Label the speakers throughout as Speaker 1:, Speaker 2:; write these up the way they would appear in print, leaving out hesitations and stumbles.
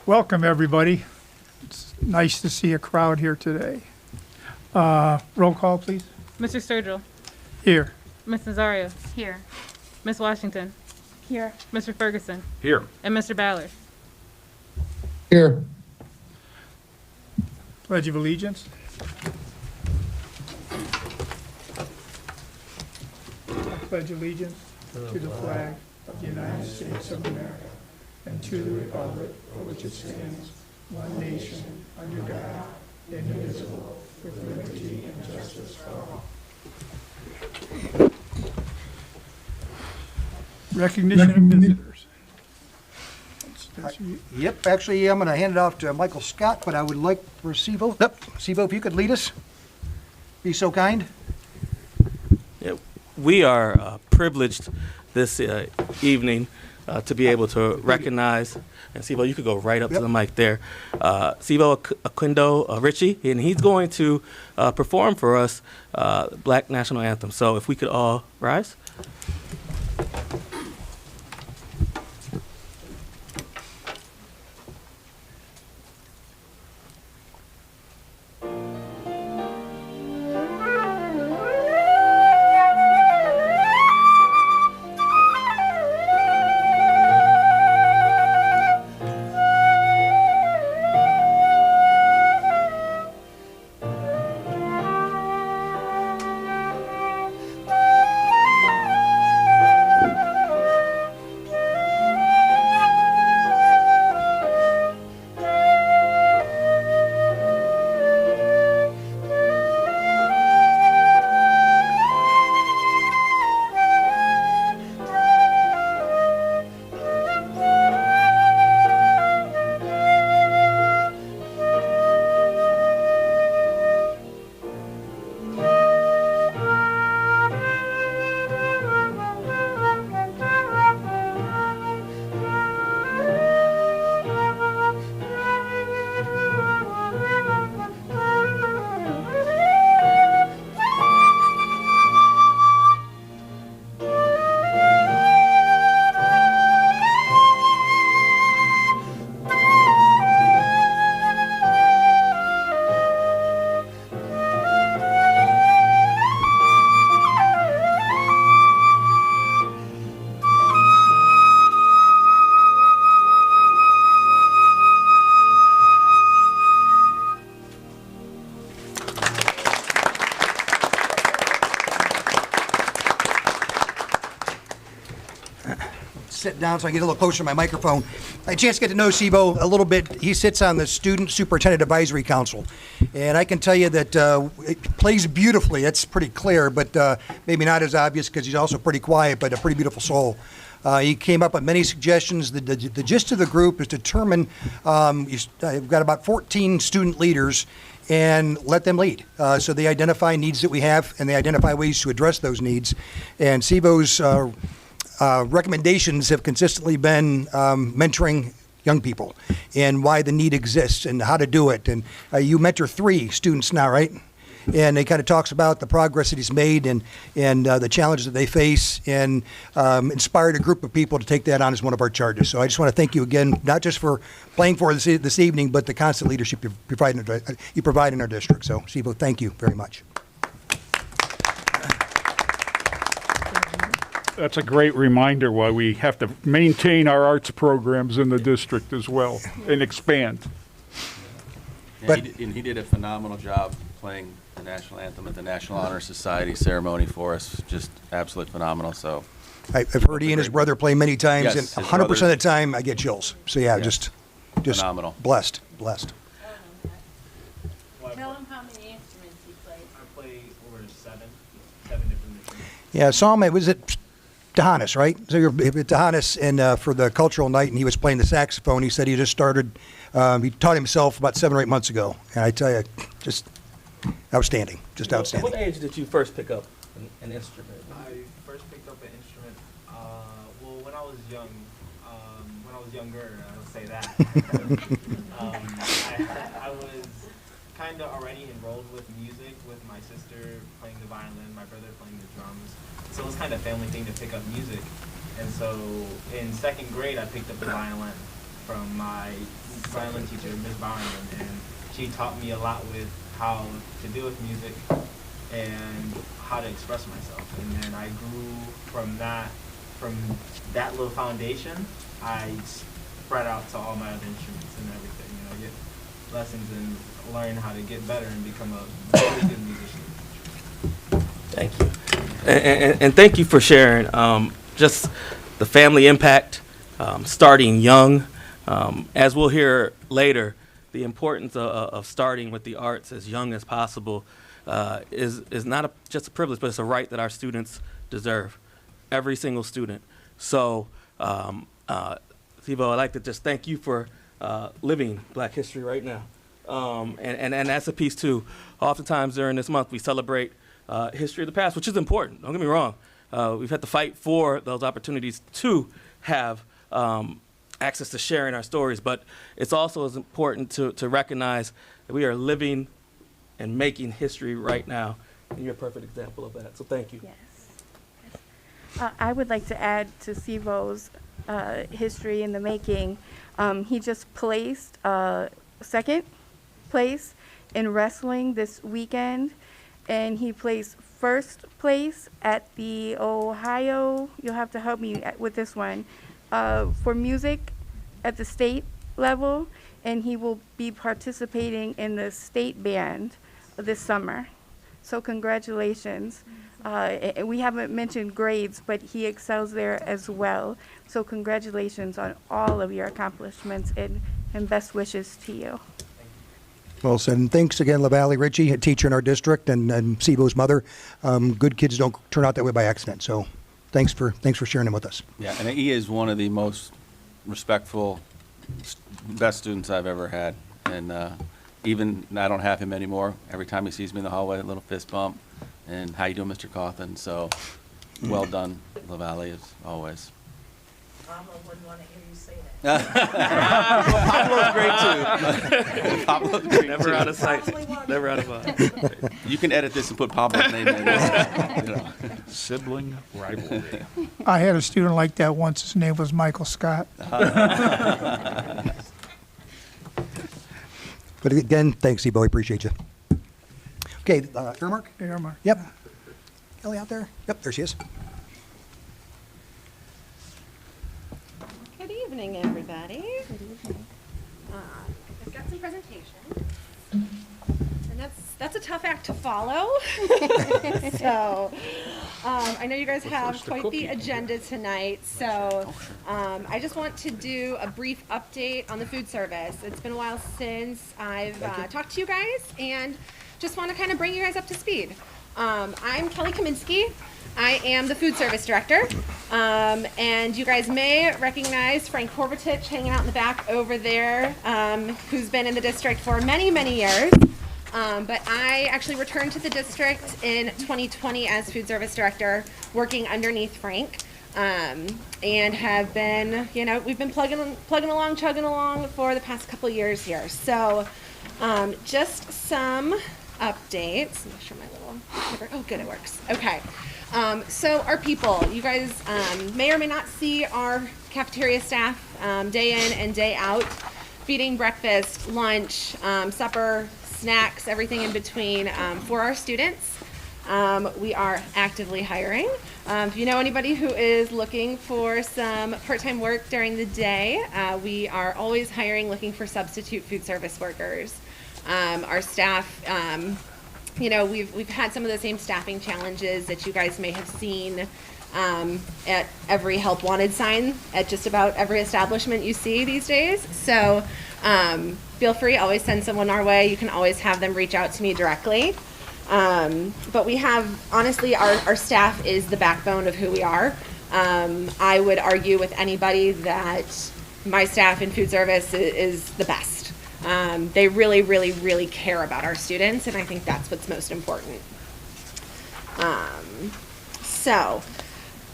Speaker 1: Welcome, everybody. It's nice to see a crowd here today. Roll call, please.
Speaker 2: Mr. Sturgill.
Speaker 1: Here.
Speaker 2: Ms. Nazario.
Speaker 3: Here.
Speaker 2: Ms. Washington.
Speaker 3: Here.
Speaker 2: Mr. Ferguson.
Speaker 4: Here.
Speaker 2: And Mr. Ballard.
Speaker 5: Here.
Speaker 1: Pledge of Allegiance. I pledge allegiance to the flag of the United States of America and to the republic for which it stands, one nation, under God, indivisible, with liberty and justice for all. Recognition of visitors.
Speaker 5: Yep, actually, I'm going to hand it off to Michael Scott, but I would like for Sivo. Sivo, if you could lead us, be so kind.
Speaker 6: Yeah, we are privileged this evening to be able to recognize, and Sivo, you could go right up to the mic there, Sivo Aquindo Ritchie, and he's going to perform for us Black National Anthem. So if we could all rise.
Speaker 5: Sit down so I get a little closer to my microphone. I had a chance to get to know Sivo a little bit. He sits on the Student Superintendent Advisory Council. And I can tell you that it plays beautifully. That's pretty clear, but maybe not as obvious because he's also pretty quiet, but a pretty beautiful soul. He came up with many suggestions. The gist of the group is to determine, you've got about 14 student leaders, and let them lead. So they identify needs that we have, and they identify ways to address those needs. And Sivo's recommendations have consistently been mentoring young people and why the need exists and how to do it. And you mentor 3 students now, right? And he kind of talks about the progress that he's made and the challenges that they face, and inspired a group of people to take that on as one of our charges. So I just want to thank you again, not just for playing for us this evening, but the constant leadership you provide in our district. So, Sivo, thank you very much.
Speaker 4: That's a great reminder why we have to maintain our arts programs in the district as well and expand.
Speaker 7: Yeah,
Speaker 5: But-
Speaker 7: he did a phenomenal job playing the national anthem at the National Honor Society ceremony for us. Just absolutely phenomenal. So
Speaker 5: I've heard he and his brother play many times,
Speaker 7: Yes,
Speaker 5: and
Speaker 7: his
Speaker 5: 100% of the time I get chills. So yeah,
Speaker 7: Yeah.
Speaker 5: just
Speaker 7: Phenomenal.
Speaker 5: blessed.
Speaker 3: Tell him how many instruments he plays.
Speaker 8: I play over seven different instruments.
Speaker 5: Yeah, I saw him. It was at Tahanis, right? So you're at Tahanis and for the cultural night, and he was playing the saxophone. He said he just started. He taught himself about 7 or 8 months ago, and I tell you, just outstanding, just
Speaker 6: At
Speaker 5: outstanding.
Speaker 6: what age did you first pick up an instrument?
Speaker 8: I first picked up an instrument, well, when I was young, when I was younger, I would say that. I was kind of already enrolled with music, with my sister playing the violin, my brother playing the drums. So it was kind of a family thing to pick up music. And so in second grade, I picked up the violin. from my violin teacher, Ms. Violin, and she taught me a lot with how to deal with music and how to express myself. And then I grew from that little foundation. I spread out to all my other instruments and everything. You know, I get lessons and learn how to get better and become a really good musician.
Speaker 6: Thank you. And thank you for sharing just the family impact, starting young. As we'll hear later, the importance of starting with the arts as young as possible is not just a privilege, but it's a right that our students deserve, every single student. So, Sivo, I'd like to just thank you for living Black history right now. And that's a piece, too. Oftentimes during this month, we celebrate history of the past, which is important. Don't get me wrong. We've had to fight for those opportunities to have access to sharing our stories, but it's also as important to recognize that we are living and making history right now, and you're a perfect example of that. So thank you.
Speaker 9: Yes. I would like to add to Sivo's history in the making. He just placed second place in wrestling this weekend, and he placed first place at the Ohio, you'll have to help me with this one, for music at the state level, and he will be participating in the state band this summer. So congratulations. And we haven't mentioned grades, but he excels there as well. So congratulations on all of your accomplishments, and best wishes to you.
Speaker 5: Well said. And thanks again, LaValle Ritchie, a teacher in our district, and Sivo's mother. Good kids don't turn out that way by accident. So thanks for sharing them with us.
Speaker 7: Yeah, and he is one of the most respectful, best students I've ever had. And even I don't have him anymore. Every time he sees me in the hallway, a little fist bump. And how you doing, Mr. Cawthon? So well done, LaValle, as always.
Speaker 3: Pablo wouldn't want to hear you say that.
Speaker 7: Pablo's great too. Pablo's great
Speaker 6: Never
Speaker 7: too.
Speaker 6: out of sight, never out of mind.
Speaker 7: You can edit this and put Pablo's name in it. You know.
Speaker 4: Sibling rivalry.
Speaker 1: I had a student like that once. His name was Michael Scott.
Speaker 5: But again, thanks, Sivo. I appreciate you. Okay, Earmark?
Speaker 1: Earmark.
Speaker 5: Yep. Kelly out there? Yep, there she is.
Speaker 10: Good evening, everybody. I've got some presentation, and that's a tough act to follow. So I know you guys have quite the agenda tonight. So I just want to do a brief update on the food service. It's been a while since I've talked to you guys, and just want to kind of bring you guys up to speed. I'm Kelly Kaminsky. I am the food service director, and you guys may recognize Frank Horvatich hanging out in the back over there, who's been in the district for many, many years. But I actually returned to the district in 2020 as food service director, working underneath Frank, and have been, we've been plugging along, chugging along for the past couple of years here. So just some updates. Make sure my little, oh good, it works. Okay. So our people, you guys may or may not see our cafeteria staff day in and day out, feeding breakfast, lunch, supper, snacks, everything in between for our students. We are actively hiring. If you know anybody who is looking for some part-time work during the day, we are always hiring, looking for substitute food service workers. Our staff, we've had some of the same staffing challenges that you guys may have seen at every help wanted sign at just about every establishment you see these days. So feel free, always send someone our way. You can always have them reach out to me directly. But we have, honestly, our staff is the backbone of who we are. I would argue with anybody that my staff in food service is the best. They really, really, really care about our students, and I think that's what's most important. So,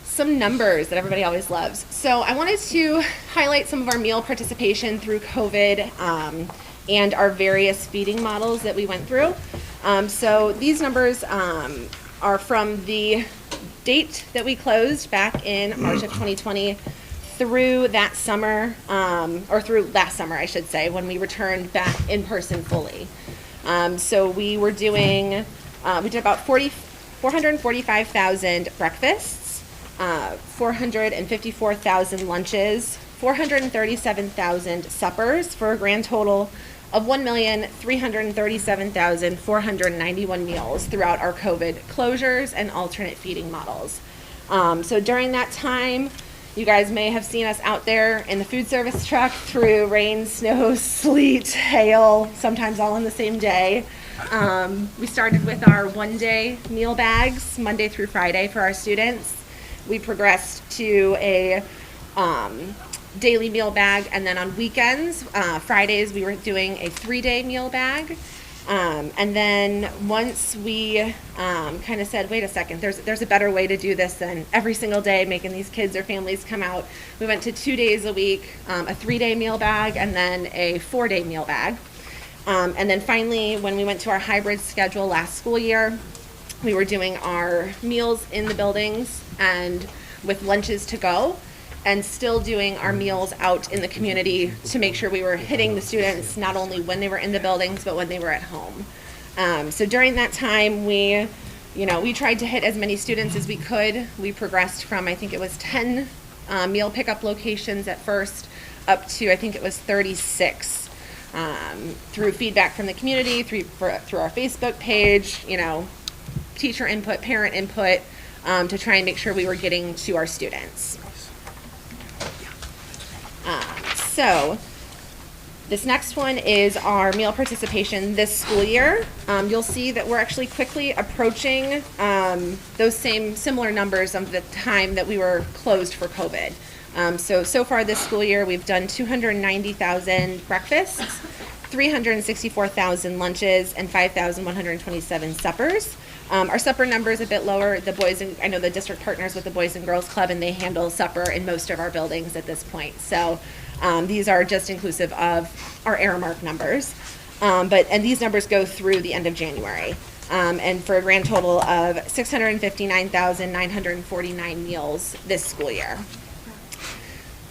Speaker 10: some numbers that everybody always loves. So I wanted to highlight some of our meal participation through COVID and our various feeding models that we went through. So these numbers are from the date that we closed back in March of 2020 through that summer, or through last summer, I should say, when we returned back in person fully. So we were doing, we did about 445,000 breakfasts, 454,000 lunches, 437,000 suppers, for a grand total of 1,337,491 meals throughout our COVID closures and alternate feeding models. So during that time, you guys may have seen us out there in the food service truck through rain, snow, sleet, hail, sometimes all on the same day. We started with our one-day meal bags, Monday through Friday, for our students. We progressed to a daily meal bag, and then on weekends, Fridays, we were doing a 3-day meal bag. And then once we kind of said, wait a second, there's a better way to do this than every single day making these kids or families come out, we went to 2 days a week, a 3-day meal bag, and then a 4-day meal bag. And then finally, when we went to our hybrid schedule last school year, we were doing our meals in the buildings and with lunches to go, and still doing our meals out in the community to make sure we were hitting the students not only when they were in the buildings, but when they were at home. So during that time, we tried to hit as many students as we could. We progressed from, I think it was 10 meal pickup locations at first, up to, I think it was 36, through feedback from the community, through our Facebook page, teacher input, parent input, to try and make sure we were getting to our students. So this next one is our meal participation this school year. You'll see that we're actually quickly approaching those similar numbers of the time that we were closed for COVID. So far this school year, we've done 290,000 breakfasts, 364,000 lunches, and 5,127 suppers. Our supper number is a bit lower. I know the district partners with the Boys and Girls Club, and they handle supper in most of our buildings at this point. So these are just inclusive of our Aramark numbers. And these numbers go through the end of January. And for a grand total of 659,949 meals this school year.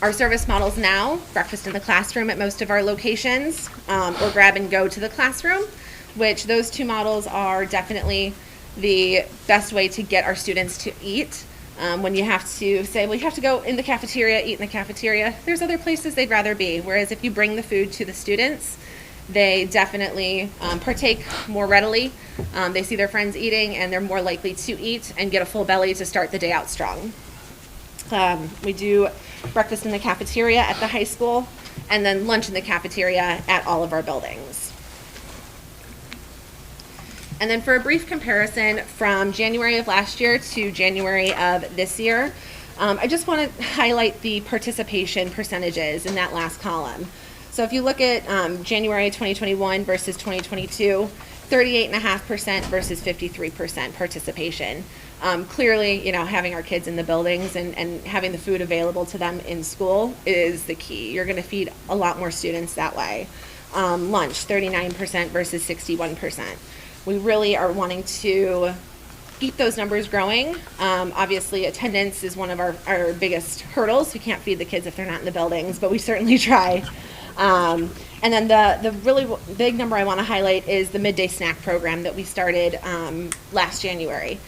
Speaker 10: Our service models now, breakfast in the classroom at most of our locations, or grab and go to the classroom, which those two models are definitely the best way to get our students to eat. When you have to say, well, you have to go in the cafeteria, eat in the cafeteria, there's other places they'd rather be. Whereas if you bring the food to the students, they definitely partake more readily. They see their friends eating, and they're more likely to eat and get a full belly to start the day out strong. We do breakfast in the cafeteria at the high school, and then lunch in the cafeteria at all of our buildings. And then for a brief comparison from January of last year to January of this year, I just want to highlight the participation percentages in that last column. So if you look at January 2021 versus 2022, 38.5% versus 53% participation. Clearly, having our kids in the buildings and having the food available to them in school is the key. You're going to feed a lot more students that way. Lunch, 39% versus 61%. We really are wanting to keep those numbers growing. Obviously, attendance is one of our biggest hurdles. We can't feed the kids if they're not in the buildings, but we certainly try. And then the really big number I want to highlight is the midday snack program that we started last January.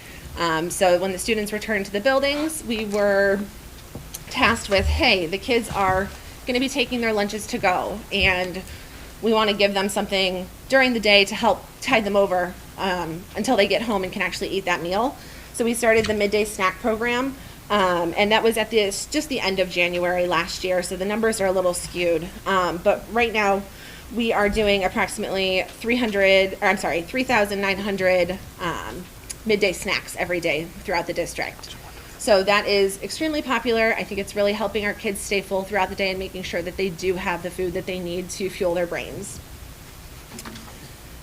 Speaker 10: So when the students returned to the buildings, we were tasked with, hey, the kids are going to be taking their lunches to go, and we want to give them something during the day to help tide them over until they get home and can actually eat that meal. So we started the midday snack program, and that was at just the end of January last year, so the numbers are a little skewed. But right now, we are doing approximately 3,900 midday snacks every day throughout the district. So that is extremely popular. I think it's really helping our kids stay full throughout the day and making sure that they do have the food that they need to fuel their brains.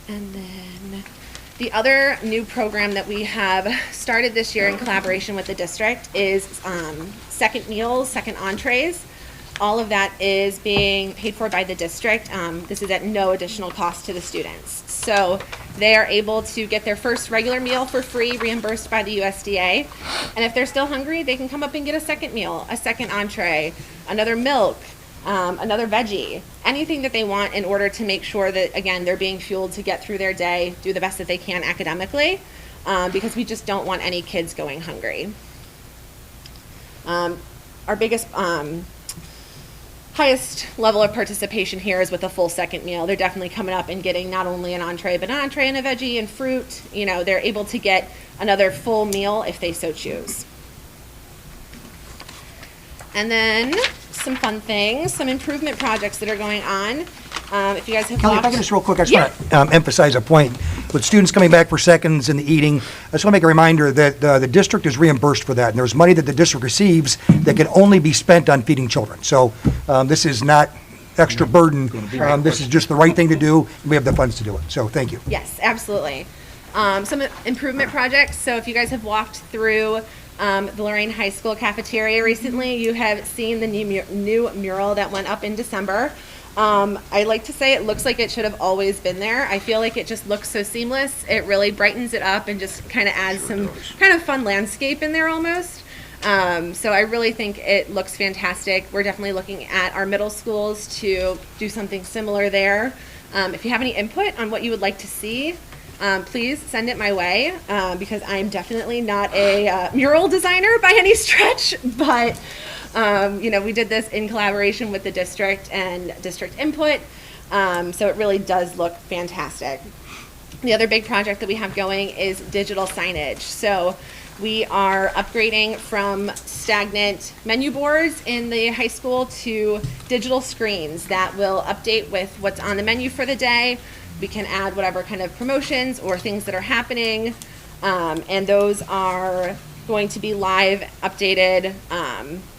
Speaker 10: And then the other new program that we have started this year in collaboration with the district is second meals, second entrees. all of that is being paid for by the district. This is at no additional cost to the students. So they are able to get their first regular meal for free, reimbursed by the USDA. And if they're still hungry, they can come up and get a second meal, a second entree, another milk, another veggie, anything that they want in order to make sure that, again, they're being fueled to get through their day, do the best that they can academically, because we just don't want any kids going hungry. Our biggest, highest level of participation here is with a full second meal. They're definitely coming up and getting not only an entree, but an entree and a veggie and fruit. You know, they're able to get another full meal if they so choose. And then some fun things, some improvement projects that are going on. If you guys have
Speaker 5: Kelly, if I can just real quick, I just want to emphasize a point. With students coming back for seconds and the eating, I just want to make a reminder that the district is reimbursed for that. And there's money that the district receives that can only be spent on feeding children. So this is not extra burden. This is just the right thing to do. And we have the funds to do it. So thank you.
Speaker 10: Yes, absolutely. Some improvement projects. So if you guys have walked through the Lorain High School cafeteria recently, you have seen the new mural that went up in December. I like to say it looks like it should have always been there. I feel like it just looks so seamless. It really brightens it up and just kind of adds some kind of fun landscape in there almost. So I really think it looks fantastic. We're definitely looking at our middle schools to do something similar there. If you have any input on what you would like to see, please send it my way, because I'm definitely not a mural designer by any stretch, but you know, we did this in collaboration with the district and district input, so it really does look fantastic. The other big project that we have going is digital signage. So we are upgrading from stagnant menu boards in the high school to digital screens that will update with what's on the menu for the day. We can add whatever kind of promotions or things that are happening, and those are going to be live, updated,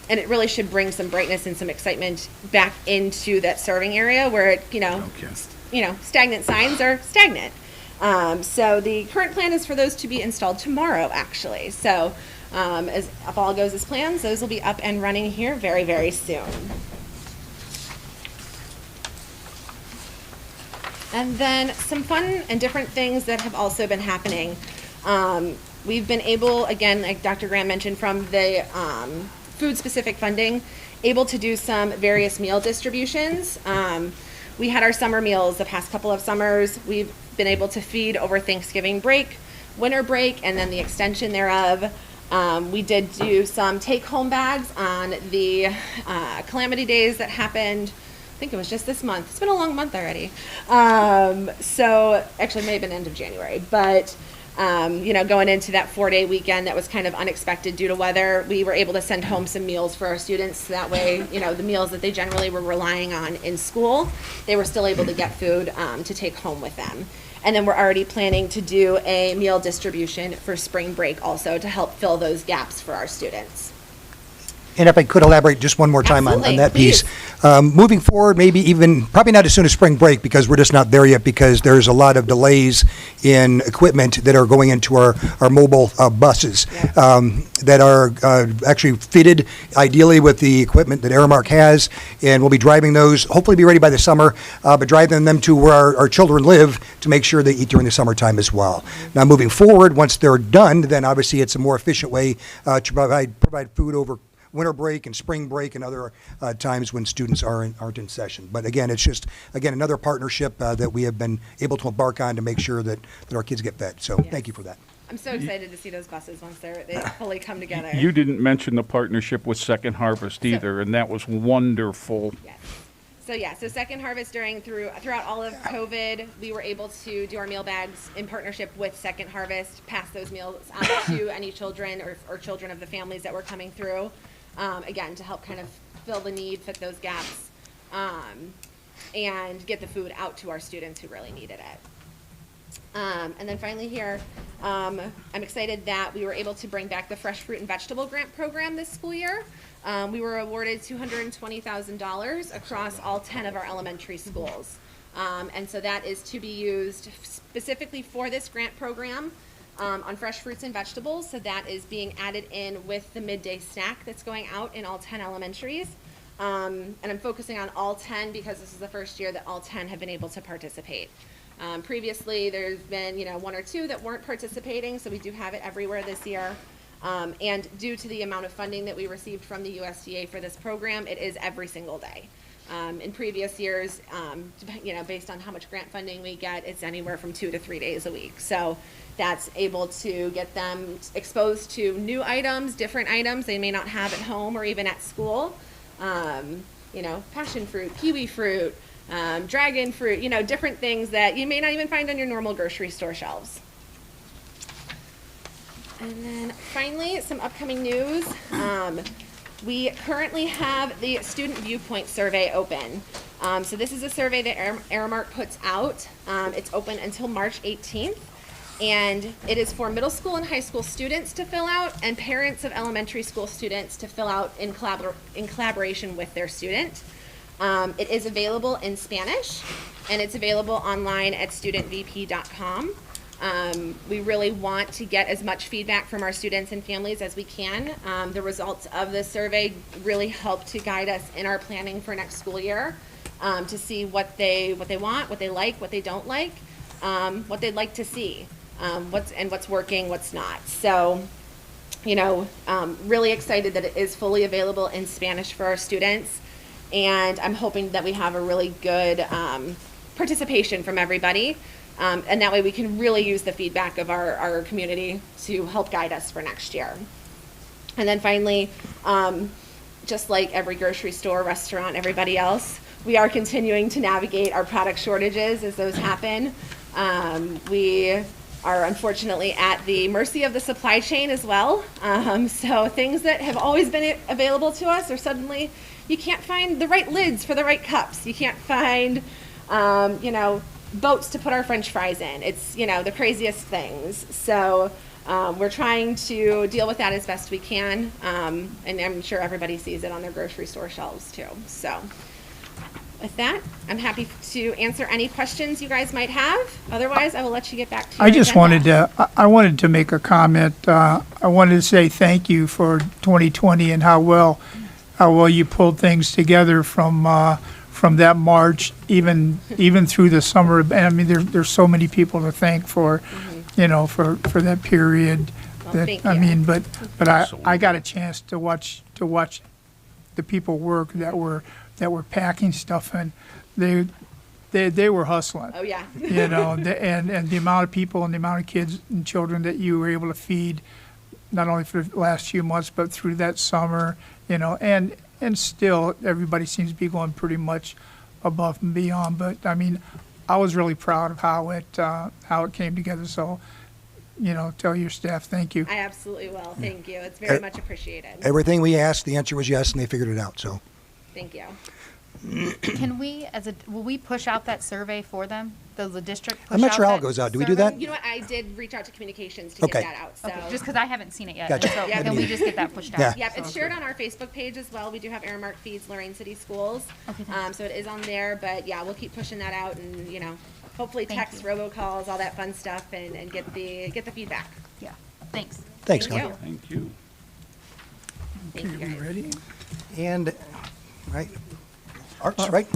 Speaker 10: and it really should bring some brightness and some excitement back into that serving area where it, you know, stagnant signs are stagnant. So the current plan is for those to be installed tomorrow, actually. So if all goes as planned, those will be up and running here very, very soon. And then some fun and different things that have also been happening. We've been able, again, like Dr. Graham mentioned, from the food-specific funding, able to do some various meal distributions. We had our summer meals the past couple of summers. We've been able to feed over Thanksgiving break, winter break, and then the extension thereof. We did do some take-home bags on the calamity days that happened. I think it was just this month. It's been a long month already. So actually it may have been end of January, but you know, going into that 4-day weekend that was kind of unexpected due to weather, we were able to send home some meals for our students. So that way, you know, the meals that they generally were relying on in school, they were still able to get food to take home with them. And then we're already planning to do a meal distribution for spring break also to help fill those gaps for our students.
Speaker 5: And if I could elaborate just one more time on that piece. Moving forward, maybe even, probably not as soon as spring break, because we're just not there yet, because there's a lot of delays in equipment that are going into our mobile buses that are actually fitted ideally with the equipment that Aramark has, and we'll be driving those, hopefully be ready by the summer, but driving them to where our children live to make sure they eat during the summertime as well. Now, moving forward, once they're done, then obviously it's a more efficient way to provide food over winter break and spring break and other times when students aren't in session. But again, it's just, again, another partnership that we have been able to embark on to make sure that our kids get fed. So thank you for that.
Speaker 10: I'm so excited to see those buses once they fully come together.
Speaker 4: You didn't mention the partnership with Second Harvest either, and that was wonderful.
Speaker 10: Yes. So Second Harvest throughout all of COVID, we were able to do our meal bags in partnership with Second Harvest, pass those meals out to any children or children of the families that were coming through. Again, to help kind of fill the need, fit those gaps, and get the food out to our students who really needed it. And then finally here, I'm excited that we were able to bring back the Fresh Fruit and Vegetable Grant Program this school year. We were awarded $220,000 across all 10 of our elementary schools. And so that is to be used specifically for this grant program. On fresh fruits and vegetables, so that is being added in with the midday snack that's going out in all 10 elementaries. And I'm focusing on all 10 because this is the first year that all 10 have been able to participate. Previously, there's been, 1 or 2 that weren't participating, so we do have it everywhere this year. And due to the amount of funding that we received from the USDA for this program, it is every single day. In previous years, based on how much grant funding we get, it's anywhere from 2 to 3 days a week. So that's able to get them exposed to new items, different items they may not have at home or even at school. Passion fruit, kiwi fruit, dragon fruit, different things that you may not even find on your normal grocery store shelves. And then finally, some upcoming news. We currently have the Student Viewpoint survey open. So this is a survey that Aramark puts out. It's open until March 18th. And it is for middle school and high school students to fill out and parents of elementary school students to fill out in collaboration with their student. It is available in Spanish, and it's available online at studentvp.com. We really want to get as much feedback from our students and families as we can. The results of this survey really help to guide us in our planning for next school year, to see what they want, what they like, what they don't like, what they'd like to see, what's working, what's not. So, really excited that it is fully available in Spanish for our students, and I'm hoping that we have a really good participation from everybody. And that way we can really use the feedback of our community to help guide us for next year. And then finally, just like every grocery store, restaurant, everybody else, we are continuing to navigate our product shortages as those happen. We are unfortunately at the mercy of the supply chain as well. So things that have always been available to us are suddenly, you can't find the right lids for the right cups. You can't find, boats to put our French fries in. It's, the craziest things. So we're trying to deal with that as best we can. And I'm sure everybody sees it on their grocery store shelves too. So with that, I'm happy to answer any questions you guys might have. Otherwise, I will let you get back to your agenda.
Speaker 1: I wanted to make a comment. I wanted to say thank you for 2020 and how well you pulled things together from that March, even through the summer. I mean, there's so many people to thank for, for that period.
Speaker 10: Well, thank you.
Speaker 1: But I got a chance to watch the people work that were packing stuff, and they were hustling.
Speaker 10: Oh yeah.
Speaker 1: And the amount of people and the amount of kids and children that you were able to feed, not only for the last few months but through that summer, and still everybody seems to be going pretty much above and beyond. But I mean, I was really proud of how it came together. So, tell your staff thank you.
Speaker 10: I absolutely will. Thank you. It's very much appreciated.
Speaker 5: Everything we asked, the answer was yes, and they figured it out. So,
Speaker 10: thank you.
Speaker 2: Can we, will we push out that survey for them? Does the district push out
Speaker 5: I'm not sure how
Speaker 2: that
Speaker 5: it goes out. Do we do that?
Speaker 10: You know what? I did reach out to communications to
Speaker 5: Okay.
Speaker 10: get that out. So.
Speaker 2: Okay, just because I haven't seen it yet.
Speaker 5: Gotcha.
Speaker 2: So
Speaker 10: Yeah.
Speaker 2: can we just get that pushed out?
Speaker 5: Yeah.
Speaker 10: Yep, it's shared on our Facebook page as well. We do have Aramark feeds Lorain City Schools.
Speaker 2: Okay, thanks.
Speaker 10: So it is on there, but yeah, we'll keep pushing that out and, hopefully
Speaker 2: Thank
Speaker 10: text,
Speaker 2: you.
Speaker 10: robocalls, all that fun stuff and get the feedback.
Speaker 2: Yeah, thanks.
Speaker 5: Thanks,
Speaker 10: Thank
Speaker 5: Connie.
Speaker 10: you.
Speaker 4: Thank you.
Speaker 10: Thank you, guys.
Speaker 1: Ready?
Speaker 5: And, right, arts, right?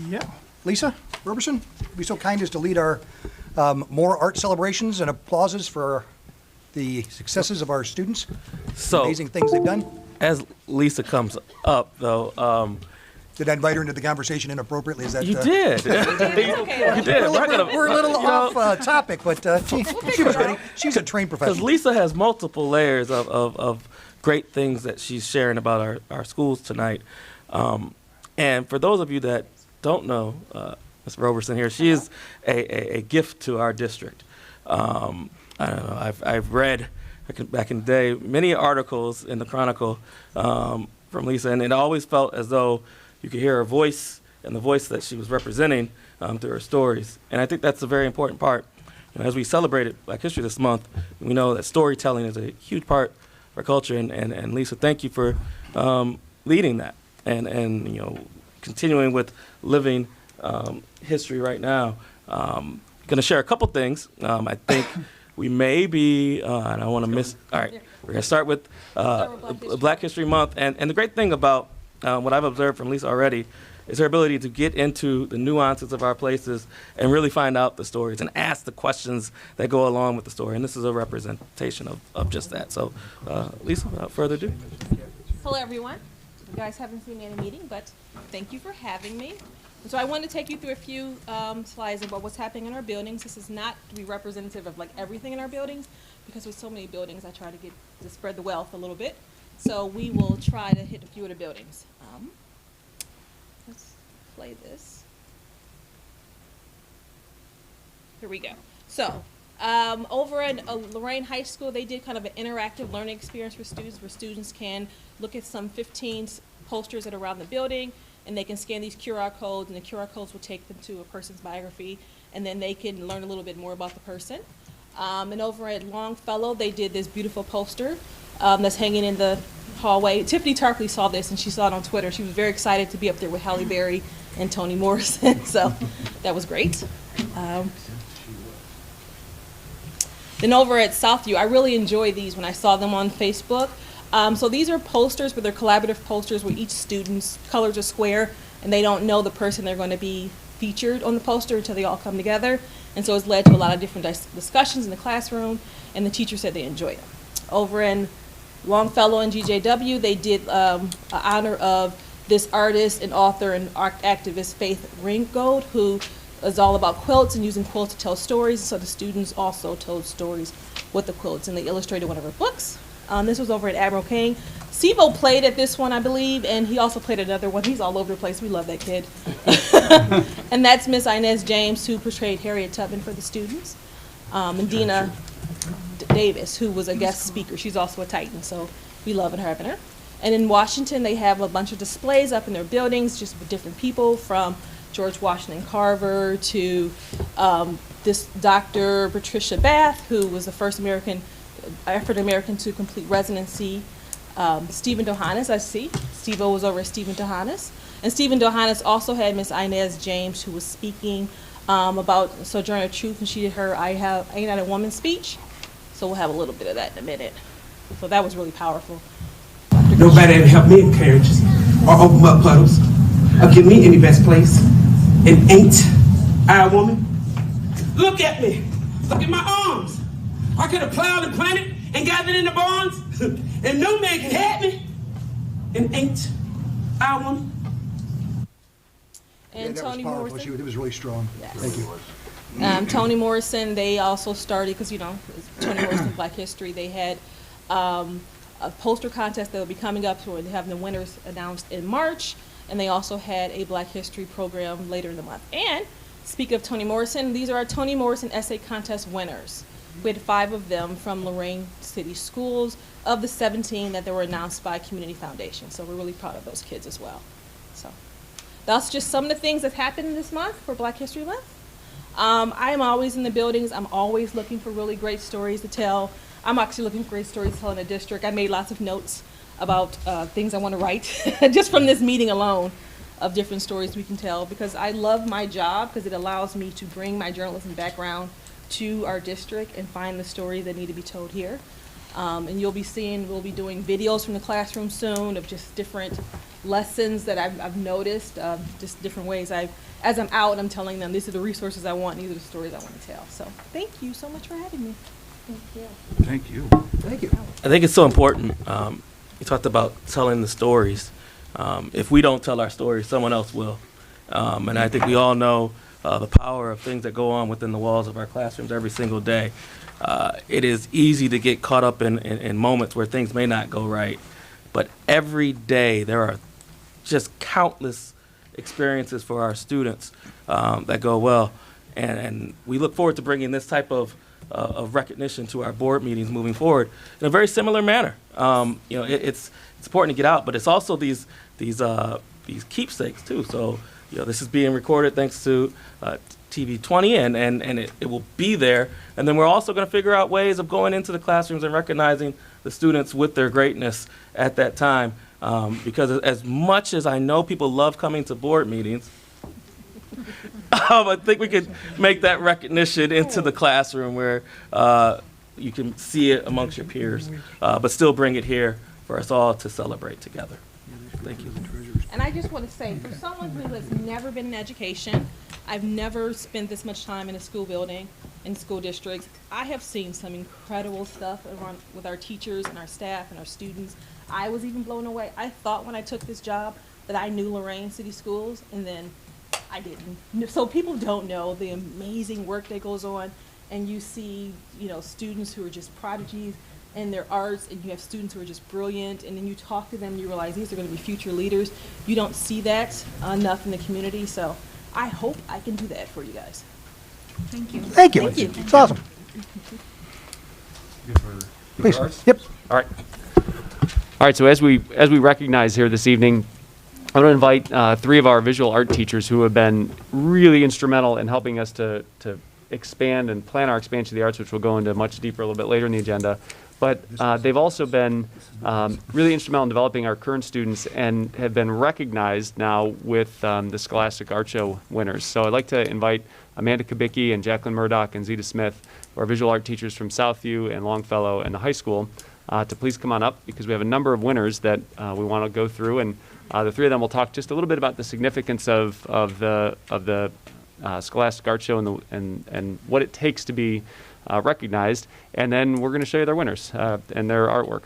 Speaker 1: Yeah.
Speaker 5: Lisa Roberson, be so kind as to lead our more art celebrations and applauses for the successes of our students.
Speaker 6: So,
Speaker 5: Amazing things they've done.
Speaker 6: as Lisa comes up, though,
Speaker 5: Did I invite her into the conversation inappropriately? Is that
Speaker 6: you did. You did.
Speaker 5: We're a little off topic, but she was ready. She's a trained
Speaker 6: Because
Speaker 5: professional.
Speaker 6: Lisa has multiple layers of great things that she's sharing about our schools tonight. And for those of you that don't know Ms. Roberson here, she is a gift to our district. I don't know, I've read back in the day many articles in the Chronicle from Lisa, and it always felt as though you could hear her voice and the voice that she was representing through her stories. And I think that's a very important part. As we celebrated Black History this month, we know that storytelling is a huge part of our culture. And Lisa, thank you for leading that and continuing with living history right now. Going to share a couple things. I think we may be, and I want to miss, all right, we're going to start with Black History Month. And the great thing about what I've observed from Lisa already is her ability to get into the nuances of our places and really find out the stories and ask the questions that go along with the story. And this is a representation of just that. So, Lisa, without further ado.
Speaker 10: Hello, everyone. You guys haven't seen me in a meeting, but thank you for having me. And so I want to take you through a few slides about what's happening in our buildings. This is not to be representative of like everything in our buildings, because with so many buildings, I try to spread the wealth a little bit. So we will try to hit a few of the buildings. Let's play this. Here we go. So over at Lorain High School, they did kind of an interactive learning experience for students, where students can look at some 15 posters that are around the building, and they can scan these QR codes, and the QR codes will take them to a person's biography, and then they can learn a little bit more about the person. And over at Longfellow, they did this beautiful poster that's hanging in the hallway. Tiffany Tarpley saw this, and she saw it on Twitter. She was very excited to be up there with Halle Berry and Toni Morrison, so that was great. Then over at Southview, I really enjoy these when I saw them on Facebook. So these are posters, but they're collaborative posters where each student's colors are square, and they don't know the person they're going to be featured on the poster until they all come together. And so it's led to a lot of different discussions in the classroom, and the teacher said they enjoyed them. Over in Longfellow and GJW, they did an honor of this artist and author and art activist Faith Ringgold, who is all about quilts and using quilts to tell stories. So the students also told stories with the quilts, and they illustrated one of her books. This was over at Admiral King. Sivo played at this one, I believe, and he also played another one. He's all over the place. We love that kid. And that's Miss Inez James, who portrayed Harriet Tubman for the students. And Dina Davis, who was a guest speaker. She's also a Titan, so we love having her. And in Washington, they have a bunch of displays up in their buildings, just with different people, from George Washington Carver to this Dr. Patricia Bath, who was the first African American to complete residency. Stephen Dohanis, I see. Steve-O was over at Stephen Dohanis. And Stephen Dohanis also had Miss Inez James, who was speaking about Sojourner Truth, and she did her Ain't That a Woman speech. So we'll have a little bit of that in a minute. So that was really powerful.
Speaker 11: Nobody ever helped me in carriages or open up puddles or give me any best place. And ain't I a woman? Look at me. Look at my arms. I could have plowed and planted and gathered in the barns, and no man could have me. And ain't I a woman?
Speaker 10: And
Speaker 5: that
Speaker 10: Toni
Speaker 5: was powerful.
Speaker 10: Morrison.
Speaker 5: It was really strong.
Speaker 10: Yes.
Speaker 5: Thank you.
Speaker 10: Toni Morrison, they also started, because, you know, Toni Morrison Black History, they had a poster contest that will be coming up, where they have the winners announced in March, and they also had a Black History program later in the month. And speaking of Toni Morrison, these are our Toni Morrison Essay Contest winners. We had 5 of them from Lorain City Schools, of the 17 that they were announced by Community Foundation. So we're really proud of those kids as well. So that's just some of the things that happened this month for Black History Month. I'm always in the buildings. I'm always looking for really great stories to tell. I'm actually looking for great stories to tell in the district. I made lots of notes about things I want to write just from this meeting alone, of different stories we can tell, because I love my job, because it allows me to bring my journalism background to our district and find the stories that need to be told here. And you'll be seeing, we'll be doing videos from the classroom soon of just different lessons that I've noticed, just different ways as I'm out, I'm telling them these are the resources I want, and these are the stories I want to tell. So thank you so much for having me. Thank you.
Speaker 4: Thank you.
Speaker 5: Thank you.
Speaker 6: I think it's so important. You talked about telling the stories. If we don't tell our stories, someone else will. And I think we all know the power of things that go on within the walls of our classrooms every single day. It is easy to get caught up in moments where things may not go right. But every day there are just countless experiences for our students that go well. And we look forward to bringing this type of recognition to our board meetings moving forward in a very similar manner. You know, it's important to get out, but it's also these keepsakes too. So, you know, this is being recorded thanks to TV 20, and it will be there. And then we're also going to figure out ways of going into the classrooms and recognizing the students with their greatness at that time. Because as much as I know people love coming to board meetings, I think we could make that recognition into the classroom where you can see it amongst your peers, but still bring it here for us all to celebrate together. Thank you.
Speaker 10: And I just want to say, for someone who has never been in education, I've never spent this much time in a school building, in school districts. I have seen some incredible stuff around with our teachers and our staff and our students. I was even blown away. I thought when I took this job that I knew Lorain City Schools, and then I didn't. So people don't know the amazing work that goes on, and you see, you know, students who are just prodigies in their arts, and you have students who are just brilliant, and then you talk to them and you realize these are going to be future leaders. You don't see that enough in the community, so I hope I can do that for you guys.
Speaker 2: Thank you.
Speaker 5: Thank you.
Speaker 10: Thank you.
Speaker 5: It's awesome. Please. Yep.
Speaker 12: All right. All right. So as we recognize here this evening, I want to invite 3 of our visual art teachers who have been really instrumental in helping us to expand and plan our expansion of the arts, which we'll go into much deeper a little bit later in the agenda. But they've also been really instrumental in developing our current students and have been recognized now with the Scholastic Art Show winners. So I'd like to invite Amanda Kubicki and Jacqueline Murdoch and Zeta Smith, who are visual art teachers from Southview and Longfellow and the high school, to please come on up, because we have a number of winners that we want to go through. And the 3 of them will talk just a little bit about the significance of the Scholastic Art Show and what it takes to be recognized, and then we're going to show you their winners and their artwork.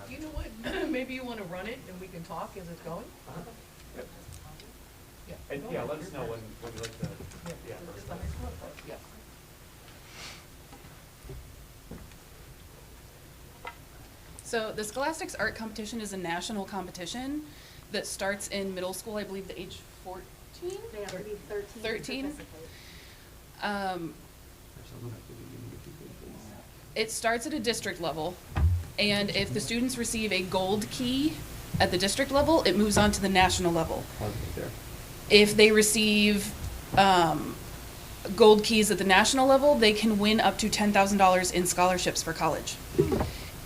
Speaker 3: You know what? Maybe you want to run it and we can talk as it's going?
Speaker 12: Yeah, let us know when you'd like to.
Speaker 3: Yeah.
Speaker 13: So the Scholastics Art Competition is a national competition that starts in middle school, I believe the age 14?
Speaker 3: They have to be 13.
Speaker 13: 13. It starts at a district level, and if the students receive a gold key at the district level, it moves on to the national level. If they receive gold keys at the national level, they can win up to $10,000 in scholarships for college.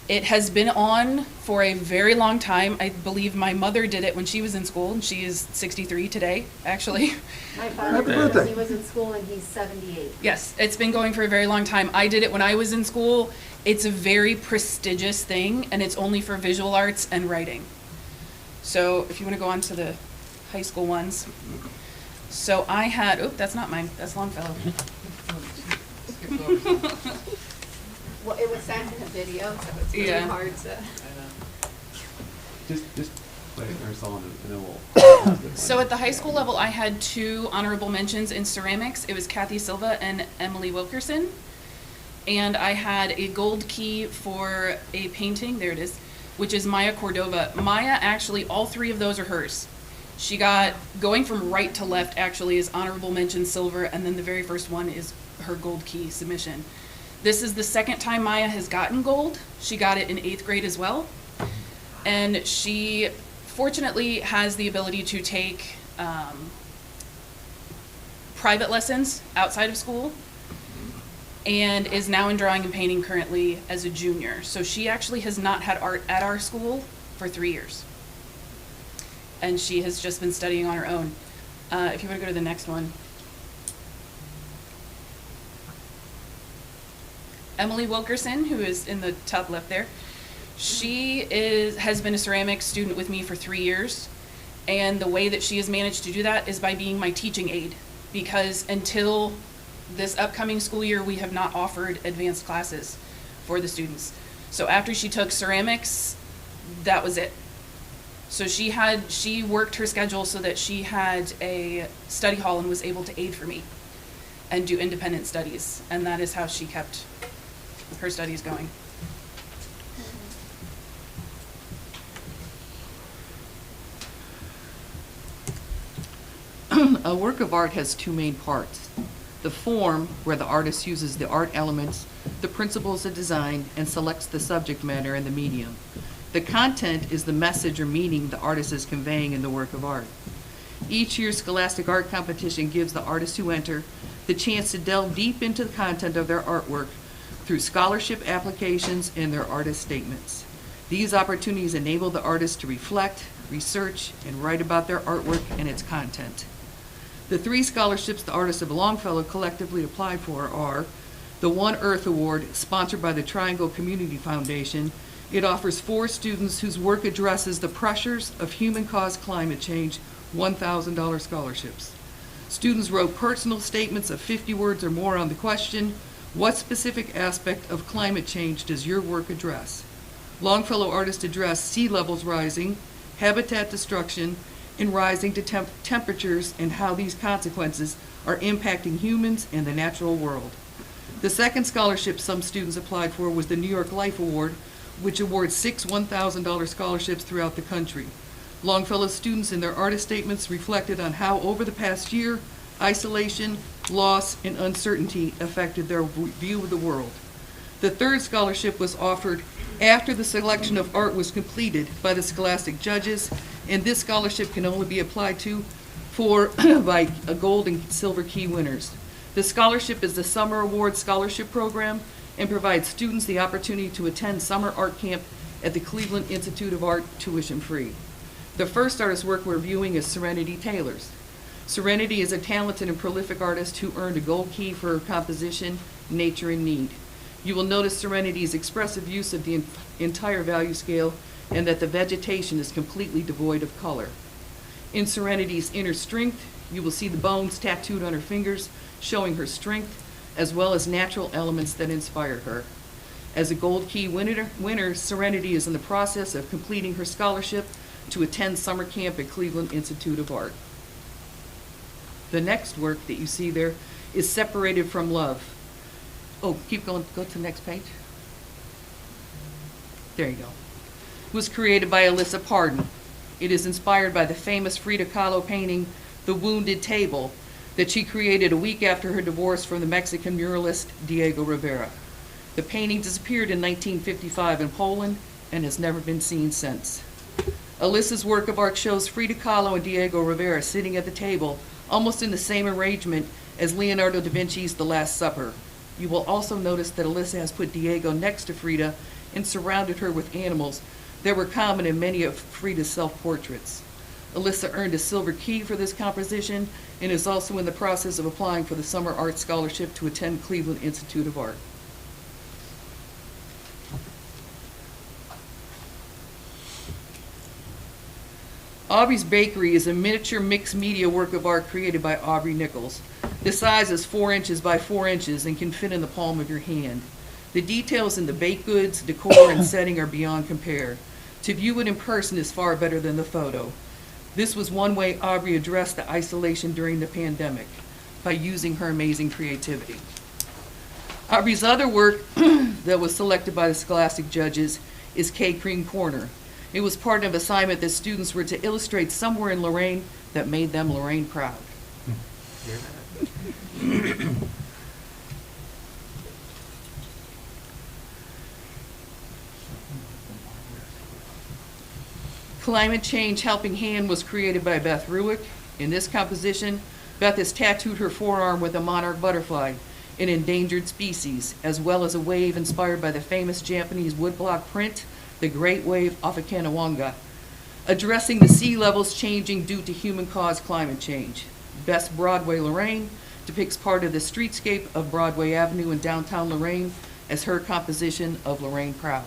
Speaker 13: It has been on for a very long time. I believe my mother did it when she was in school, and she is 63 today, actually.
Speaker 14: My father did it when he was in school, and he's 78.
Speaker 13: Yes, it's been going for a very long time. I did it when I was in school. It's a very prestigious thing, and it's only for visual arts and writing. So if you want to go on to the high school ones. So I had, that's not mine, that's Longfellow.
Speaker 14: Well, it was sent in a video, so it's really hard to.
Speaker 12: Just play our song and then we'll.
Speaker 13: So at the high school level, I had 2 honorable mentions in ceramics. It was Kathy Silva and Emily Wilkerson. And I had a gold key for a painting, there it is, which is Maya Cordova. Maya, actually, all 3 of those are hers. She got, going from right to left, actually, is honorable mention silver, and then the very first one is her gold key submission. This is the second time Maya has gotten gold. She got it in 8th grade as well. And she fortunately has the ability to take private lessons outside of school, and is now in drawing and painting currently as a junior. So she actually has not had art at our school for 3 years. And she has just been studying on her own. If you want to go to the next one. Emily Wilkerson, who is in the top left there, she has been a ceramics student with me for 3 years. And the way that she has managed to do that is by being my teaching aide, because until this upcoming school year, we have not offered advanced classes for the students. So after she took ceramics, that was it. So she worked her schedule so that she had a study hall and was able to aid for me and do independent studies. And that is how she kept her studies going.
Speaker 15: A work of art has 2 main parts. The form, where the artist uses the art elements, the principles of design, and selects the subject matter and the medium. The content is the message or meaning the artist is conveying in the work of art. Each year's Scholastic Art Competition gives the artists who enter the chance to delve deep into the content of their artwork through scholarship applications and their artist statements. These opportunities enable the artists to reflect research, and write about their artwork and its content. The 3 scholarships the artists of Longfellow collectively applied for are the One Earth Award, sponsored by the Triangle Community Foundation. It offers 4 students whose work addresses the pressures of human-caused climate change, $1,000 scholarships. Students wrote personal statements of 50 words or more on the question, what specific aspect of climate change does your work address? Longfellow artists addressed sea levels rising, habitat destruction, and rising temperatures, and how these consequences are impacting humans and the natural world. The second scholarship some students applied for was the New York Life Award, which awards 6 $1,000 scholarships throughout the country. Longfellow students in their artist statements reflected on how over the past year, isolation, loss, and uncertainty affected their view of the world. The third scholarship was offered after the selection of art was completed by the Scholastic judges, and this scholarship can only be applied to by gold and silver key winners. The scholarship is the Summer Award Scholarship Program and provides students the opportunity to attend summer art camp at the Cleveland Institute of Art tuition-free. The first artist work we're viewing is Serenity Taylor's. Serenity is a talented and prolific artist who earned a gold key for her composition, Nature in Need. You will notice Serenity's expressive use of the entire value scale and that the vegetation is completely devoid of color. In Serenity's inner strength, you will see the bones tattooed on her fingers, showing her strength, as well as natural elements that inspire her. As a gold key winner, Serenity is in the process of completing her scholarship to attend summer camp at Cleveland Institute of Art. The next work that you see there is Separated from Love. Oh, keep going, go to the next page. There you go. It was created by Alyssa Pardon. It is inspired by the famous Frida Kahlo painting, The Wounded Table, that she created a week after her divorce from the Mexican muralist Diego Rivera. The painting disappeared in 1955 in Poland and has never been seen since. Alyssa's work of art shows Frida Kahlo and Diego Rivera sitting at the table, almost in the same arrangement as Leonardo da Vinci's The Last Supper. You will also notice that Alyssa has put Diego next to Frida and surrounded her with animals that were common in many of Frida's self-portraits. Alyssa earned a silver key for this composition and is also in the process of applying for the Summer Art Scholarship to attend Cleveland Institute of Art. Aubrey's Bakery is a miniature mixed media work of art created by Aubrey Nichols. The size is 4 inches by 4 inches and can fit in the palm of your hand. The details in the baked goods, decor, and setting are beyond compare. To view it in person is far better than the photo. This was one way Aubrey addressed the isolation during the pandemic, by using her amazing creativity. Aubrey's other work that was selected by the Scholastic judges is K-Cream Corner. It was part of an assignment that students were to illustrate somewhere in Lorain that made them Lorain proud. Climate Change Helping Hand was created by Beth Ruick. In this composition, Beth has tattooed her forearm with a monarch butterfly, an endangered species, as well as a wave inspired by the famous Japanese woodblock print, The Great Wave off of Kanawanga, addressing the sea levels changing due to human-caused climate change. Best Broadway Lorain depicts part of the streetscape of Broadway Avenue in downtown Lorain as her composition of Lorain Proud.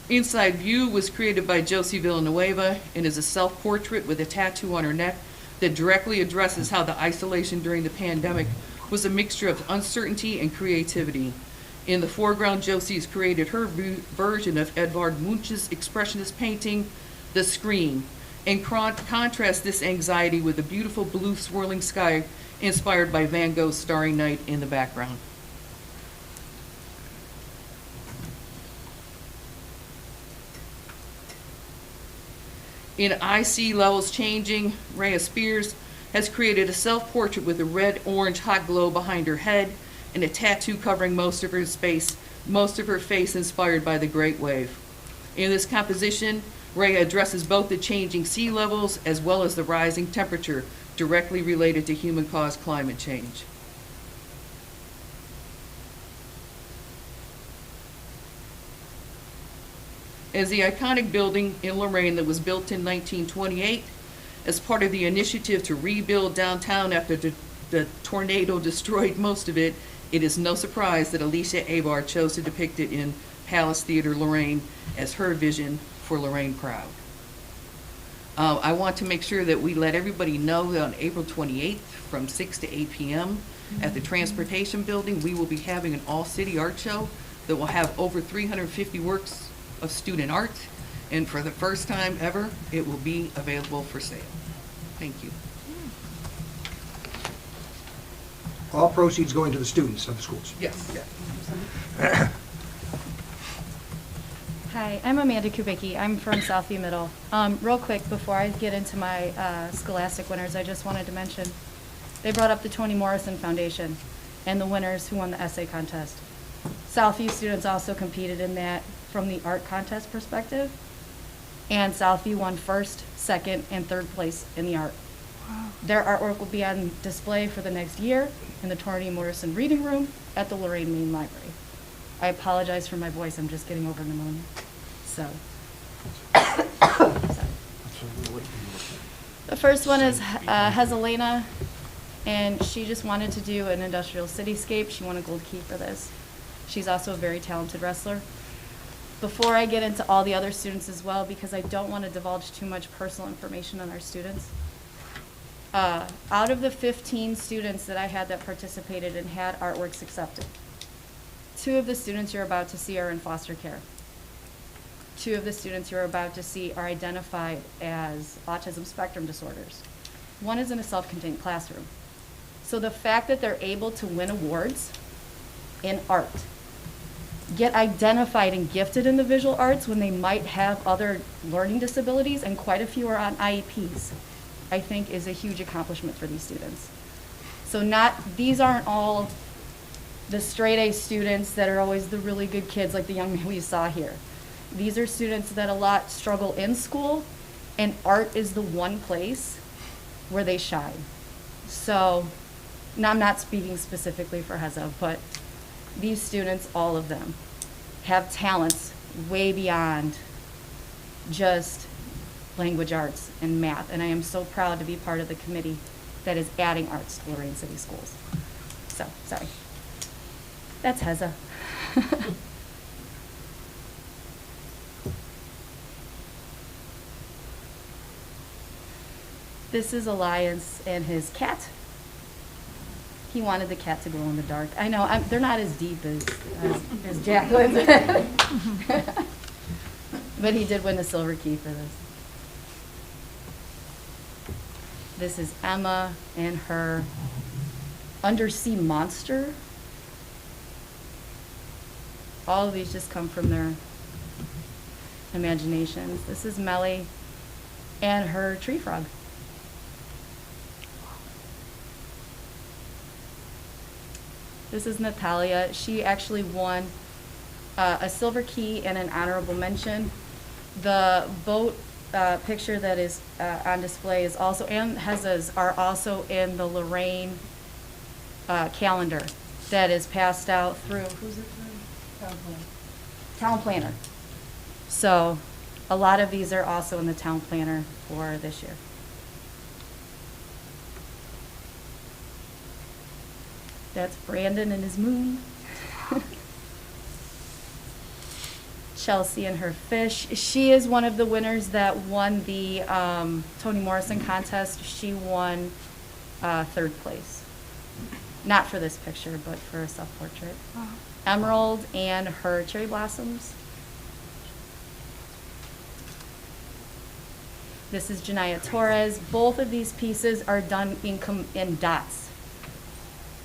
Speaker 15: Inside View was created by Josie Villanueva and is a self-portrait with a tattoo on her neck that directly addresses how the isolation during the pandemic was a mixture of uncertainty and creativity. In the foreground, Josie has created her version of Edvard Munch's expressionist painting, The Scream, and contrasts this anxiety with the beautiful blue swirling sky inspired by Van Gogh's Starry Night in the background. In I See Levels Changing, Rhea Spears has created a self-portrait with a red-orange hot glow behind her head and a tattoo covering most of her face inspired by the Great Wave. In this composition, Rhea addresses both the changing sea levels as well as the rising temperature directly related to human-caused climate change. As the iconic building in Lorain that was built in 1928 as part of the initiative to rebuild downtown after the tornado destroyed most of it, it is no surprise that Alicia Abar chose to depict it in Palace Theater Lorain as her vision for Lorain Proud. I want to make sure that we let everybody know that on April 28th from 6 to 8 p.m. at the Transportation Building, we will be having an all-city art show that will have over 350 works of student art. And for the first time ever, it will be available for sale. Thank you.
Speaker 5: All proceeds going to the students of the schools.
Speaker 15: Yes.
Speaker 5: Yeah.
Speaker 2: Hi, I'm Amanda Kubicki. I'm from Southview Middle. Real quick, before I get into my Scholastic winners, I just wanted to mention, they brought up the Toni Morrison Foundation and the winners who won the essay contest. Southview students also competed in that from the art contest perspective, and Southview won first, second, and third place in the art. Wow. Their artwork will be on display for the next year in the Toni Morrison Reading Room at the Lorain Main Library. I apologize for my voice, I'm just getting over pneumonia. So. The first one is Hezelena, and she just wanted to do an industrial cityscape. She won a gold key for this. She's also a very talented wrestler. Before I get into all the other students as well, because I don't want to divulge too much personal information on our students, out of the 15 students that I had that participated and had artworks accepted, 2 of the students you're about to see are in foster care. 2 of the students you're about to see are identified as autism spectrum disorders. 1 is in a self-contained classroom. So the fact that they're able to win awards in art, get identified and gifted in the visual arts when they might have other learning disabilities, and quite a few are on IEPs, I think is a huge accomplishment for these students. So these aren't all the straight A students that are always the really good kids like the young man we saw here. These are students that a lot struggle in school, and art is the one place where they shine. So, now I'm not speaking specifically for Heza, but these students, all of them, have talents way beyond just language arts and math, and I am so proud to be part of the committee that is adding arts to Lorain City Schools. So, sorry. That's Heza. This is Alliance and his cat. He wanted the cat to glow in the dark. I know, they're not as deep as Jacqueline's. But he did win the silver key for this. This is Emma and her undersea monster. All of these just come from their imaginations. This is Melly and her tree frog. This is Natalia. She actually won a silver key and an honorable mention. The boat picture that is on display is also, and Heza's are also in the Lorain calendar that is passed out through, who's it through? Town planner. So a lot of these are also in the town planner for this year. That's Brandon and his moon. Chelsea and her fish. She is one of the winners that won the Toni Morrison contest. She won 3rd place. Not for this picture, but for a self-portrait. Oh. Emerald and her cherry blossoms. This is Janaya Torres. Both of these pieces are done in dots.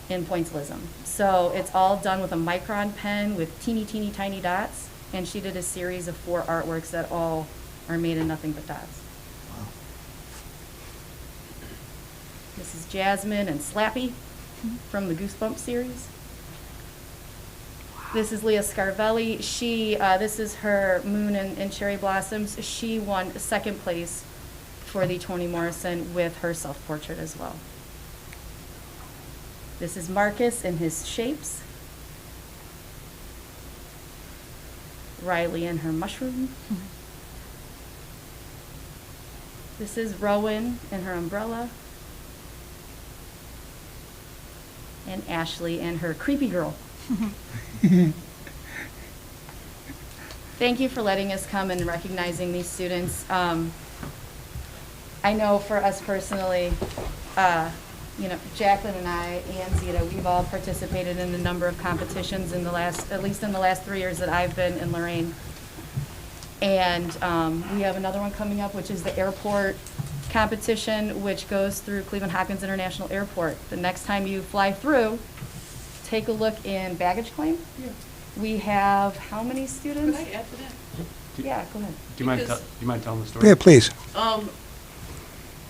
Speaker 2: In pointillism. So it's all done with a micron pen with teeny, teeny, tiny dots. And she did a series of 4 artworks that all are made in nothing but dots. Wow. This is Jasmine and Slappy from the Goosebumps series. Wow. This is Leah Scarvelli. This is her moon and cherry blossoms. She won 2nd place for the Toni Morrison with her self-portrait as well. This is Marcus and his shapes. Riley and her mushroom. This is Rowan and her umbrella. And Ashley and her creepy girl. Thank you for letting us come and recognizing these students. I know for us personally, you know, Jacqueline and I and Zita, we've all participated in a number of competitions in the last, at least in the last 3 years that I've been in Lorain. And we have another one coming up, which is the airport competition, which goes through Cleveland Hopkins International Airport. The next time you fly through, take a look in baggage claim.
Speaker 15: Yeah.
Speaker 2: We have how many students?
Speaker 15: Could I add to that?
Speaker 2: Yeah, go ahead.
Speaker 12: Do you mind telling the story?
Speaker 5: Yeah, please.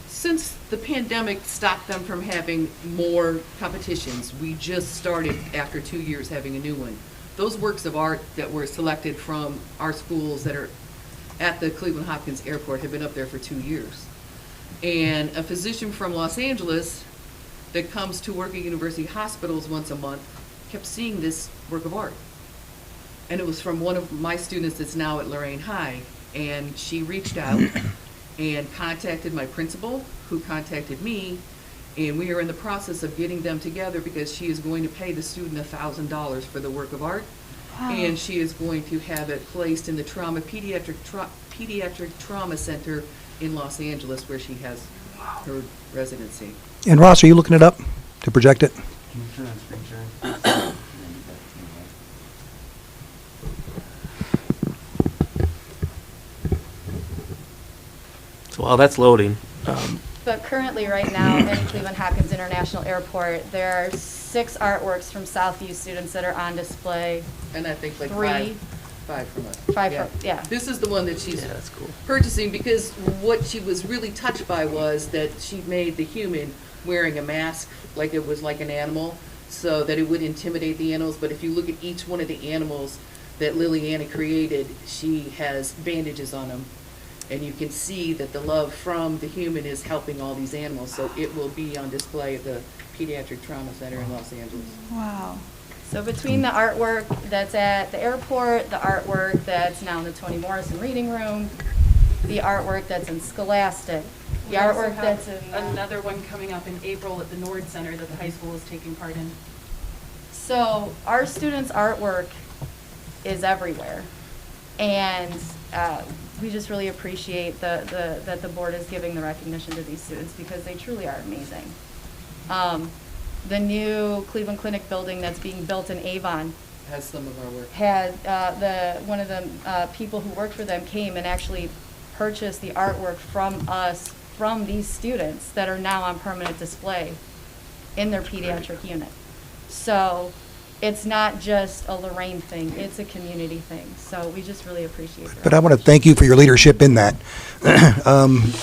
Speaker 15: Since the pandemic stopped them from having more competitions, we just started after 2 years having a new one. Those works of art that were selected from our schools that are at the Cleveland Hopkins Airport have been up there for 2 years. And a physician from Los Angeles that comes to work at university hospitals once a month kept seeing this work of art. And it was from one of my students that's now at Lorain High. And she reached out and contacted my principal, who contacted me, and we are in the process of getting them together because she is going to pay the student $1,000 for the work of art.
Speaker 2: Wow.
Speaker 15: And she is going to have it placed in the pediatric trauma center in Los Angeles, where she has her residency.
Speaker 5: And Ross, are you looking it up to project it?
Speaker 12: Can you turn on screen sharing?
Speaker 6: So while that's loading,
Speaker 2: But currently, right now, in Cleveland Hopkins International Airport, there are 6 artworks from Southview students that are on display.
Speaker 15: And I think like
Speaker 2: 3.
Speaker 15: five from us.
Speaker 2: 5 from, yeah.
Speaker 15: This is the one that she's
Speaker 6: that's cool.
Speaker 15: purchasing because what she was really touched by was that she made the human wearing a mask like it was like an animal so that it would intimidate the animals. But if you look at each one of the animals that Liliana created, she has bandages on them. And you can see that the love from the human is helping all these animals. So it will be on display at the Pediatric Trauma Center in Los Angeles.
Speaker 2: Wow. So between the artwork that's at the airport, the artwork that's now in the Toni Morrison Reading Room, the artwork that's in Scholastic, the
Speaker 13: We also
Speaker 2: artwork
Speaker 13: have
Speaker 2: that's in...
Speaker 13: another one coming up in April at the Nord Center that the high school is taking part in.
Speaker 2: So our students' artwork is everywhere. And we just really appreciate that the board is giving the recognition to these students because they truly are amazing. The new Cleveland Clinic building that's being built in Avon
Speaker 15: Has some of our work.
Speaker 2: had one of the people who worked for them came and actually purchased the artwork from us, from these students that are now on permanent display in their pediatric unit. So it's not just a Lorain thing, it's a community thing. So we just really appreciate it.
Speaker 5: But I want to thank you for your leadership in that.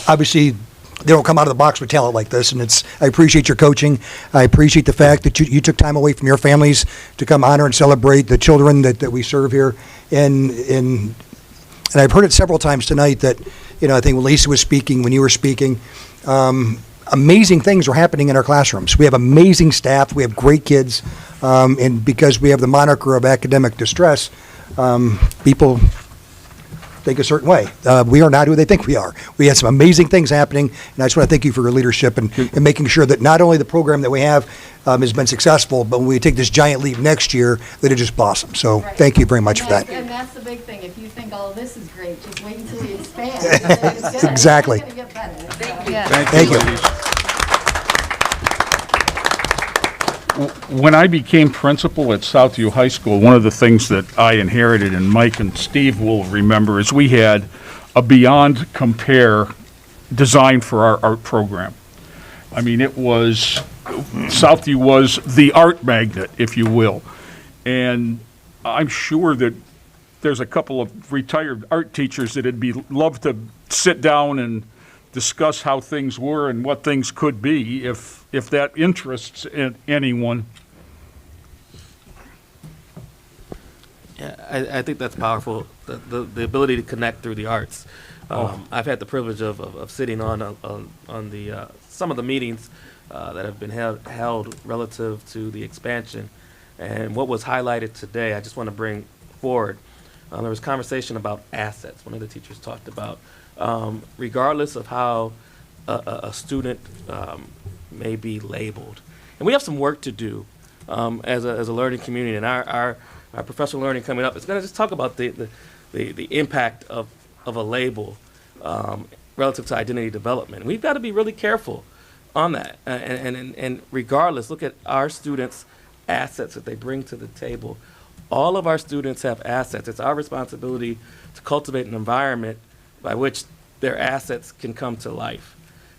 Speaker 5: Obviously, they don't come out of the box with talent like this, and I appreciate your coaching. I appreciate the fact that you took time away from your families to come honor and celebrate the children that we serve here. And I've heard it several times tonight that, you know, I think when Lisa was speaking, when you were speaking, amazing things are happening in our classrooms. We have amazing staff, we have great kids, and because we have the moniker of academic distress, people think a certain way. We are not who they think we are. We had some amazing things happening, and I just want to thank you for your leadership and making sure that not only the program that we have has been successful, but when we take this giant leap next year, that it just blossoms. So
Speaker 2: Right.
Speaker 5: thank you very much for that.
Speaker 2: And that's the big thing. If you think all of this is great, just wait until we expand. It's good.
Speaker 5: Exactly.
Speaker 2: It's gonna get better.
Speaker 15: Thank you.
Speaker 2: Yeah.
Speaker 5: Thank you.
Speaker 4: When I became principal at Southview High School, one of the things that I inherited, and Mike and Steve will remember, is we had a Beyond Compare design for our art program. I mean, Southview was the art magnet, if you will. And I'm sure that there's a couple of retired art teachers that would love to sit down and discuss how things were and what things could be, if that interests anyone.
Speaker 6: Yeah, I think that's powerful, the ability to connect through the arts. I've had the privilege of sitting on the some of the meetings that have been held relative to the expansion. And what was highlighted today, I just want to bring forward there was conversation about assets. One of the teachers talked about, regardless of how a student may be labeled. And we have some work to do as a learning community. And our professional learning coming up is going to just talk about the impact of a label relative to identity development. We've got to be really careful on that. And regardless, look at our students' assets that they bring to the table. All of our students have assets. It's our responsibility to cultivate an environment by which their assets can come to life.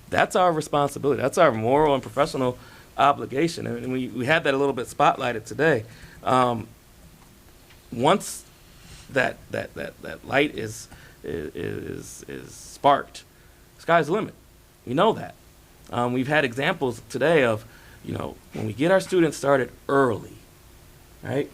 Speaker 6: That's our responsibility. That's our moral and professional obligation. And we had that a little bit spotlighted today. Once that light is sparked, sky's the limit. We know that. We've had examples today of, when we get our students started early, right?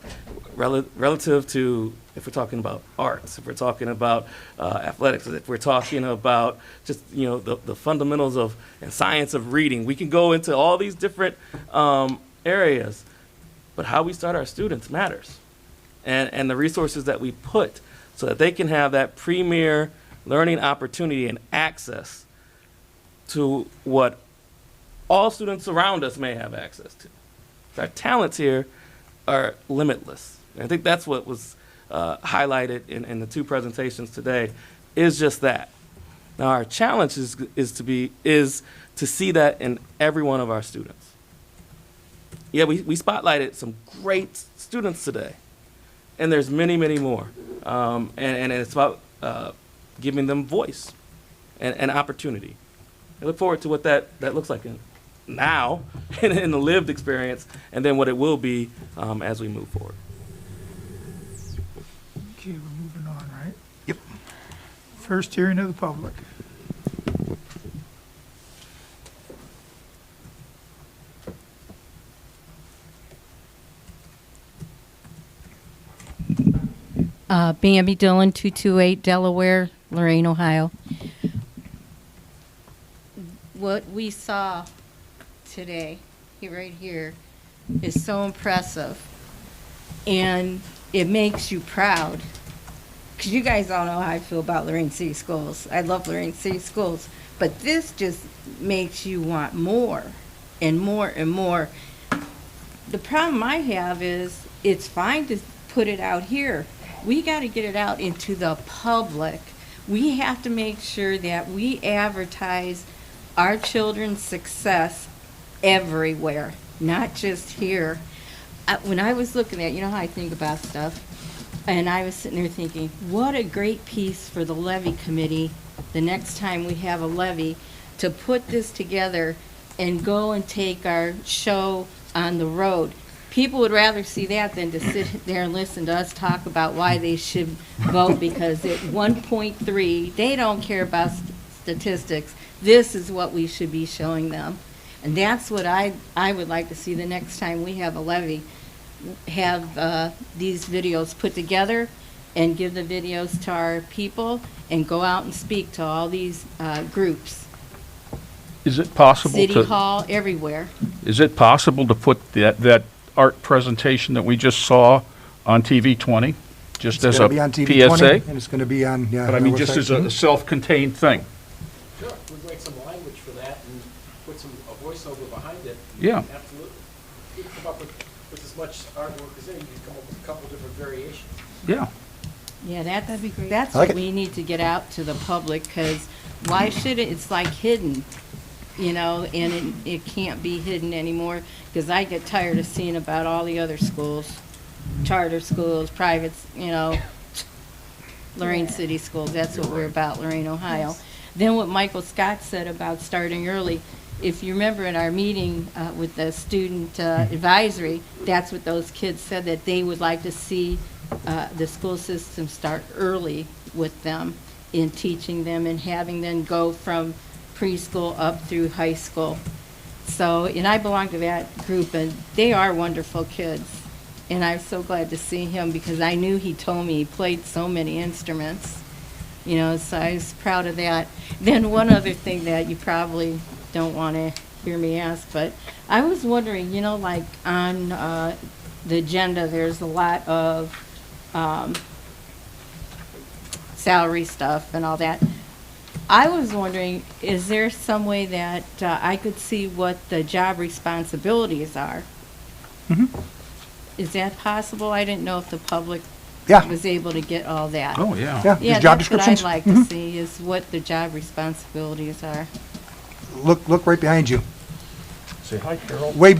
Speaker 6: Relative to, if we're talking about arts, if we're talking about athletics, if we're talking about just, the fundamentals of and science of reading, we can go into all these different areas, but how we start our students matters. And the resources that we put so that they can have that premier learning opportunity and access to what all students around us may have access to. Our talents here are limitless. And I think that's what was highlighted in the two presentations today, is just that. Now our challenge is to see that in every one of our students. Yeah, we spotlighted some great students today, and there's many, many more. And it's about giving them voice and opportunity. I look forward to what that looks like now in the lived experience, and then what it will be as we move forward.
Speaker 1: Okay, we're moving on, right?
Speaker 5: Yep.
Speaker 1: First hearing of the public.
Speaker 16: Bambi Dillon, 228 Delaware, Lorain, Ohio. What we saw today, right here, is so impressive. And it makes you proud. Because you guys all know how I feel about Lorain City Schools. I love Lorain City Schools. But this just makes you want more and more and more. The problem I have is it's fine to put it out here. We got to get it out into the public. We have to make sure that we advertise our children's success everywhere, not just here. When I was looking at, how I think about stuff, and I was sitting there thinking, what a great piece for the levy committee the next time we have a levy to put this together and go and take our show on the road. People would rather see that than to sit there and listen to us talk about why they should vote, because at 1.3, they don't care about statistics. This is what we should be showing them. And that's what I would like to see the next time we have a levy, have these videos put together and give the videos to our people and go out and speak to all these groups.
Speaker 4: Is it possible
Speaker 16: City Hall, everywhere.
Speaker 4: Is it possible to put that art presentation that we just saw on TV 20, just as a
Speaker 5: It's going to be on TV 20,
Speaker 4: PSA?
Speaker 5: and it's going to be on,
Speaker 4: But I mean,
Speaker 5: our
Speaker 4: just
Speaker 5: website.
Speaker 4: as a self-contained thing.
Speaker 17: Sure, we'd write some language for that and put a voiceover behind it.
Speaker 4: Yeah.
Speaker 17: Absolutely. You can come up with as much artwork as any, you can come up with a couple different variations.
Speaker 4: Yeah.
Speaker 16: Yeah, that'd be great. That's
Speaker 5: I like
Speaker 16: what
Speaker 5: it.
Speaker 16: we need to get out to the public, because why should it? It's like hidden, and it can't be hidden anymore, because I get tired of seeing about all the other schools, charter schools, privates, Lorain City Schools. That's what we're about, Lorain, Ohio. Then what Michael Scott said about starting early, if you remember in our meeting with the student advisory, that's what those kids said, that they would like to see the school system start early with them in teaching them and having them go from preschool up through high school. So, and I belong to that group, and they are wonderful kids. And I'm so glad to see him, because I knew he told me he played so many instruments. So I was proud of that. Then one other thing that you probably don't want to hear me ask, but I was wondering, like on the agenda, there's a lot of salary stuff and all that. I was wondering, is there some way that I could see what the job responsibilities are? Is that possible? I didn't know if the public was able to get all that.
Speaker 4: Oh, yeah.
Speaker 5: Yeah,
Speaker 16: Yeah,
Speaker 5: the job
Speaker 16: that's what
Speaker 5: descriptions.
Speaker 16: I'd like to see, is what the job responsibilities are.
Speaker 5: Look right behind you.
Speaker 4: Say hi, Carol.
Speaker 5: Wait,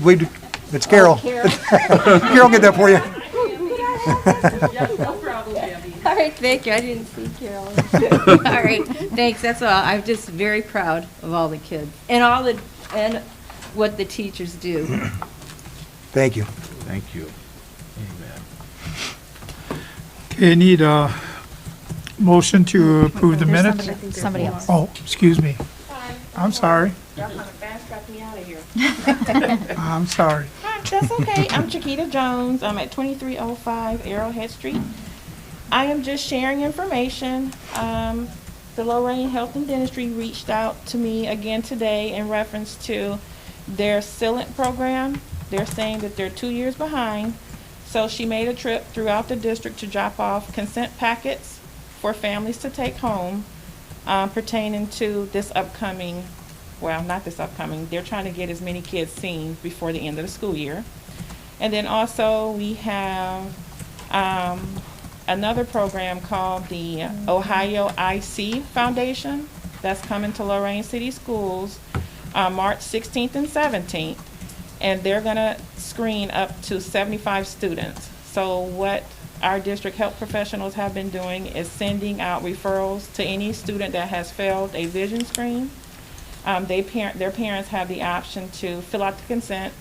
Speaker 5: it's Carol.
Speaker 16: Carol.
Speaker 5: Carol, get that for you.
Speaker 13: No problem, Gabby.
Speaker 16: All right, thank you. I didn't see Carol. All right, thanks. That's all. I'm just very proud of all the kids and and what the teachers do.
Speaker 5: Thank you.
Speaker 4: Thank you. Amen.
Speaker 1: Okay, I need a motion to approve the minutes.
Speaker 10: Somebody else.
Speaker 1: Oh, excuse me. I'm sorry. I'm sorry.
Speaker 18: That's okay. I'm Chiquita Jones. I'm at 2305 Arrowhead Street. I am just sharing information. The Lorain Health and Dentistry reached out to me again today in reference to their sealant program. They're saying that they're 2 years behind. So she made a trip throughout the district to drop off consent packets for families to take home pertaining to this upcoming, well, not this upcoming, they're trying to get as many kids seen before the end of the school year. And then also we have another program called the Ohio IC Foundation that's coming to Lorain City Schools March 16th and 17th. And they're gonna screen up to 75 students. So what our district health professionals have been doing is sending out referrals to any student that has failed a vision screen. Their parents have the option to fill out the consent,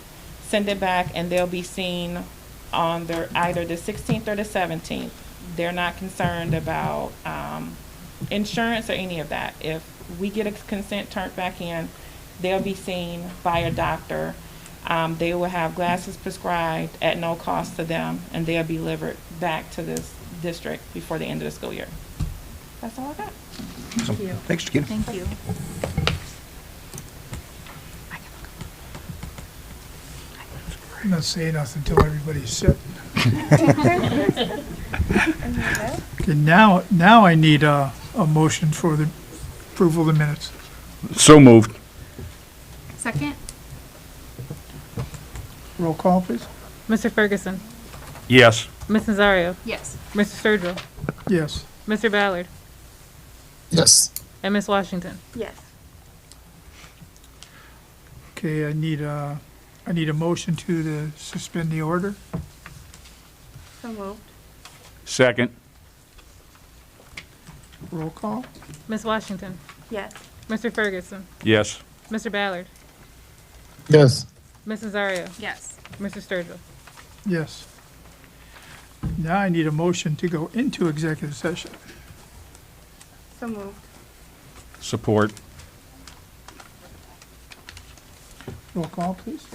Speaker 18: send it back, and they'll be seen on either the 16th or the 17th. They're not concerned about insurance or any of that. If we get a consent turned back in, they'll be seen by a doctor. They will have glasses prescribed at no cost to them, and they'll be delivered back to this district before the end of the school year. That's all I got.
Speaker 5: Thank you. Thanks, Chiquita.
Speaker 10: Thank you.
Speaker 1: I'm not saying nothing until everybody's sitting. Okay, now I need a motion for the approval of the minutes.
Speaker 4: So moved.
Speaker 10: Second?
Speaker 1: Roll call, please.
Speaker 19: Mr. Ferguson.
Speaker 4: Yes.
Speaker 19: Ms. Nazario.
Speaker 10: Yes.
Speaker 19: Mr. Sturgill.
Speaker 1: Yes.
Speaker 19: Mr. Ballard.
Speaker 20: Yes.
Speaker 19: And Ms. Washington.
Speaker 9: Yes.
Speaker 1: Okay, I need a motion to suspend the order.
Speaker 9: So moved.
Speaker 4: Second.
Speaker 1: Roll call.
Speaker 19: Ms. Washington.
Speaker 9: Yes.
Speaker 19: Mr. Ferguson.
Speaker 4: Yes.
Speaker 19: Mr. Ballard.
Speaker 20: Yes.
Speaker 19: Ms. Nazario.
Speaker 10: Yes.
Speaker 19: Mr. Sturgill.
Speaker 1: Yes. Now I need a motion to go into executive session.
Speaker 9: So moved.
Speaker 4: Support.
Speaker 1: Roll call, please.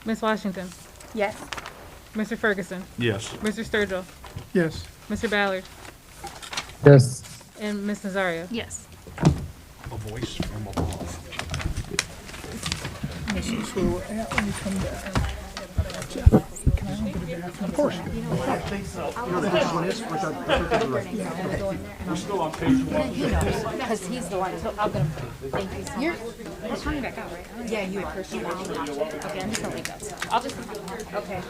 Speaker 19: Ms. Washington.
Speaker 9: Yes.
Speaker 19: Mr. Ferguson.
Speaker 4: Yes.
Speaker 19: Mr. Sturgill.
Speaker 1: Yes.
Speaker 19: Mr. Ballard.
Speaker 20: Yes.
Speaker 19: And Ms. Nazario.
Speaker 10: Yes.
Speaker 4: A voice from above.
Speaker 1: This is where we're at when we come back. Jeff, can I go to the bathroom? Of course.
Speaker 5: You know what the next one is?
Speaker 4: We're still on page one.
Speaker 10: He knows, because he's the one, so I'm gonna, thank you. You're coming back out, right? Yeah, you at first. Okay, I'm just gonna leave that. I'll just, okay.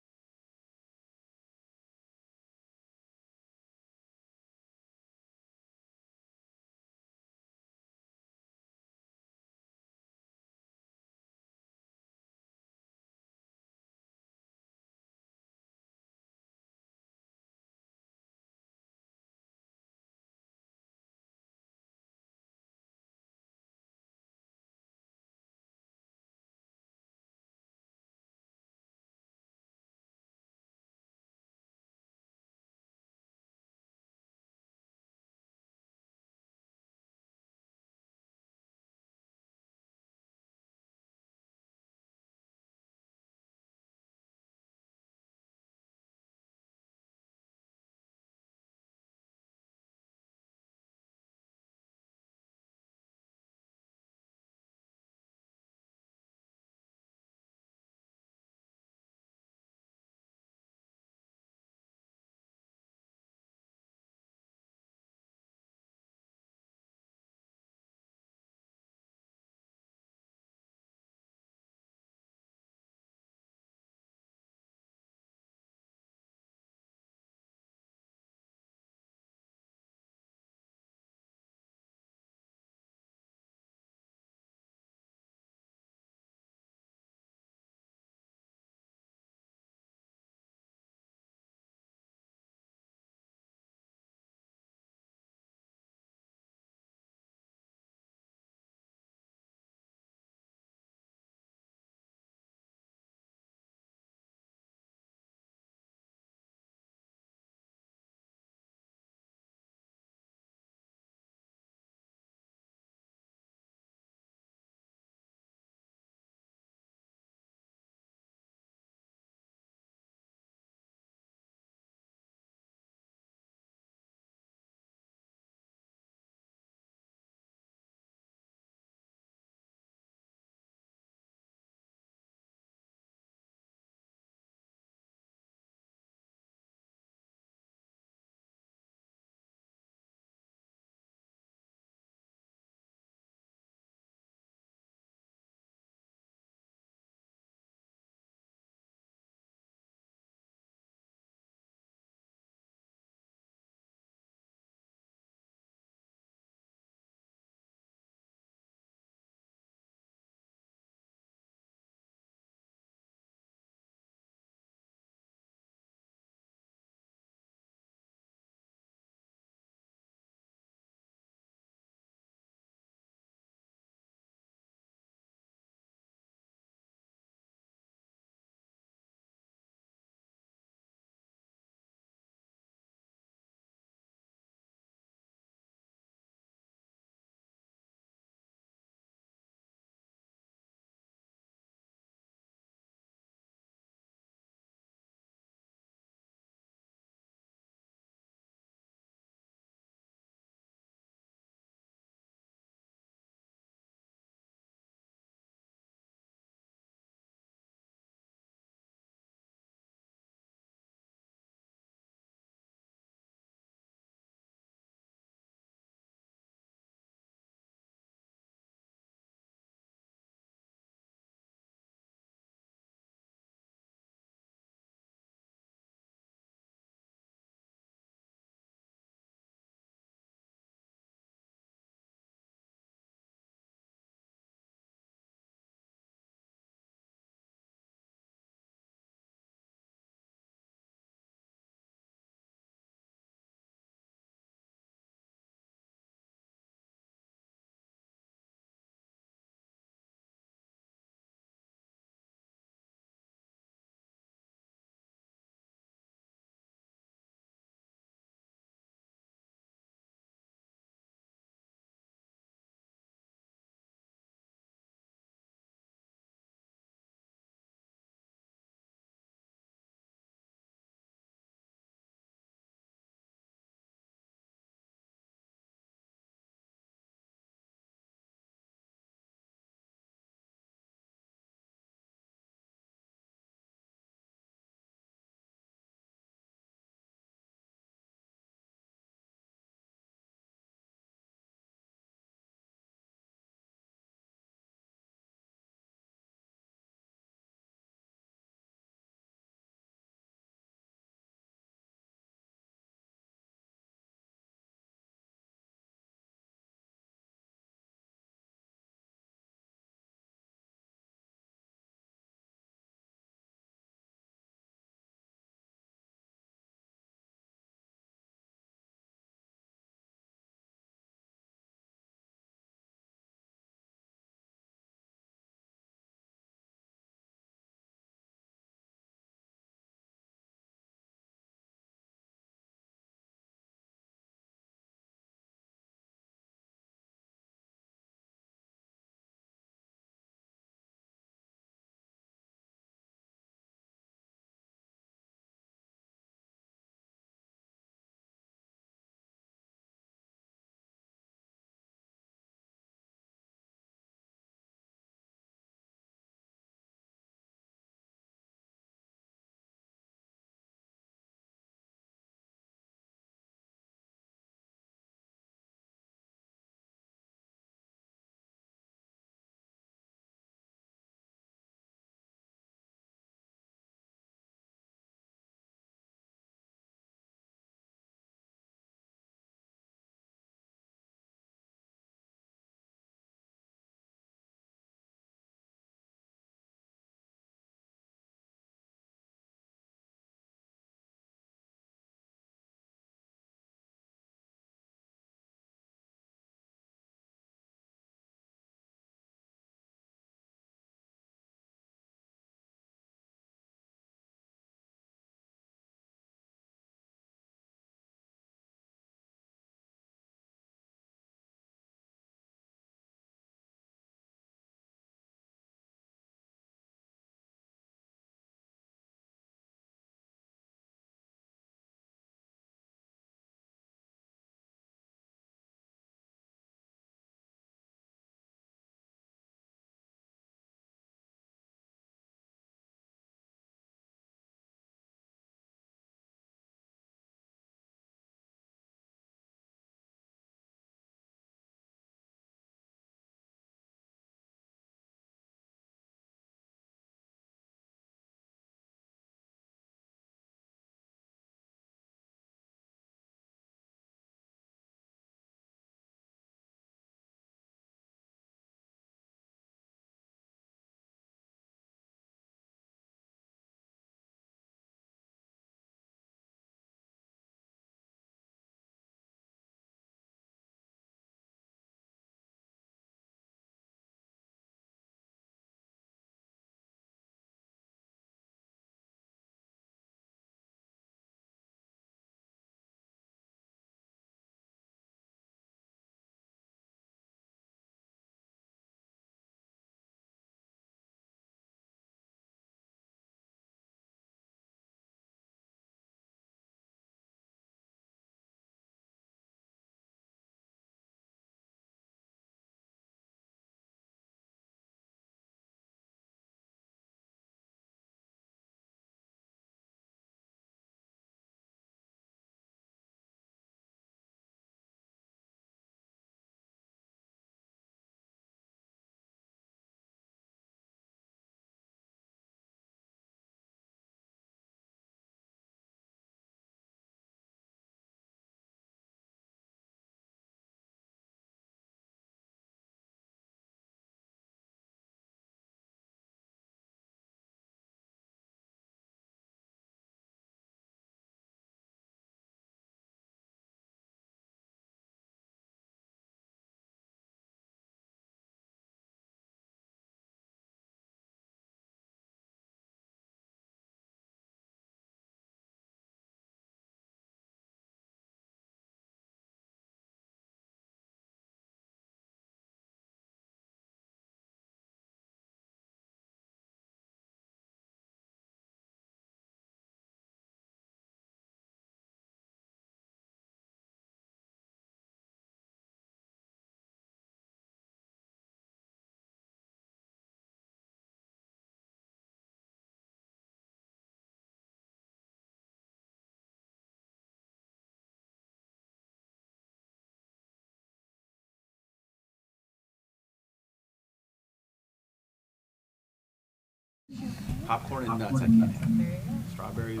Speaker 7: Popcorn and nuts, I can't have.
Speaker 8: There you go. Strawberries.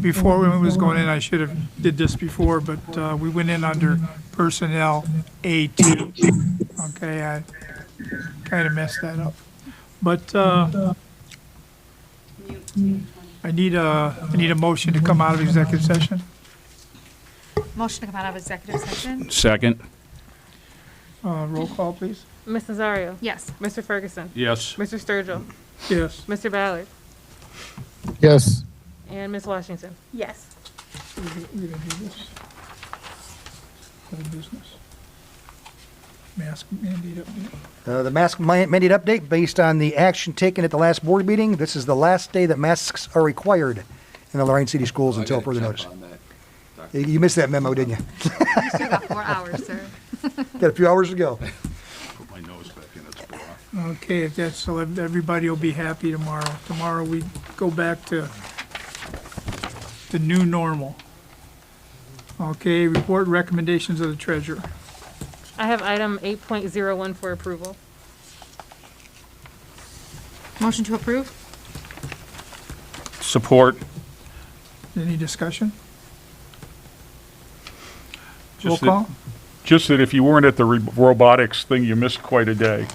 Speaker 1: Before we was going in, I should have did this before, but we went in under personnel A2. Okay, I kind of messed that up. But I need a motion to come out of executive session.
Speaker 20: Motion to come out of executive session?
Speaker 4: Second.
Speaker 1: Roll call, please.
Speaker 19: Ms. Nazario?
Speaker 20: Yes.
Speaker 19: Mr. Ferguson?
Speaker 4: Yes.
Speaker 19: Mr. Sturgill?
Speaker 1: Yes.
Speaker 19: Mr. Ballard?
Speaker 5: Yes.
Speaker 19: And Ms. Washington?
Speaker 9: Yes.
Speaker 1: We're gonna do this. Whole business. Mask mandate update.
Speaker 5: The mask mandate update, based on the action taken at the last board meeting, this is the last day that masks are required in the Lorain City Schools until further notice. You missed that memo, didn't you?
Speaker 20: You still got 4 hours, sir.
Speaker 5: Got a few hours to go.
Speaker 4: Put my nose back in its bra.
Speaker 1: Okay, if that's so, everybody will be happy tomorrow. Tomorrow we go back to the new normal. Okay, report recommendations of the treasurer.
Speaker 19: I have item 8.01 for approval.
Speaker 20: Motion to approve?
Speaker 4: Support.
Speaker 1: Any discussion? Roll
Speaker 4: Just that-
Speaker 1: call?
Speaker 4: Just that if you weren't at the robotics thing, you missed quite a day.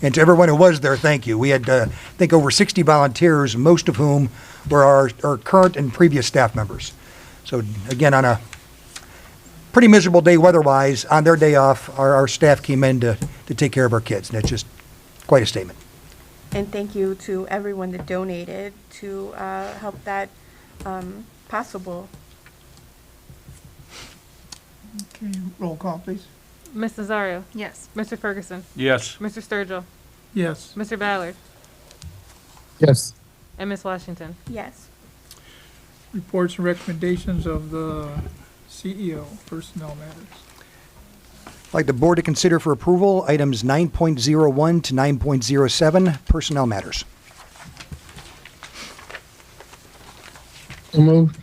Speaker 5: And to everyone who was there, thank you. We had, I think, over 60 volunteers, most of whom were our current and previous staff members. So again, on a pretty miserable day weather-wise, on their day off, our staff came in to take care of our kids. And that's just quite a statement.
Speaker 9: And thank you to everyone that donated to help that possible.
Speaker 1: Okay, roll call, please.
Speaker 19: Ms. Nazario?
Speaker 20: Yes.
Speaker 19: Mr. Ferguson?
Speaker 4: Yes.
Speaker 19: Mr. Sturgill?
Speaker 1: Yes.
Speaker 19: Mr. Ballard?
Speaker 5: Yes.
Speaker 19: And Ms. Washington?
Speaker 9: Yes.
Speaker 1: Reports and recommendations of the CEO, personnel matters.
Speaker 5: I'd like the board to consider for approval items 9.01 to 9.07, personnel matters.
Speaker 4: Moved.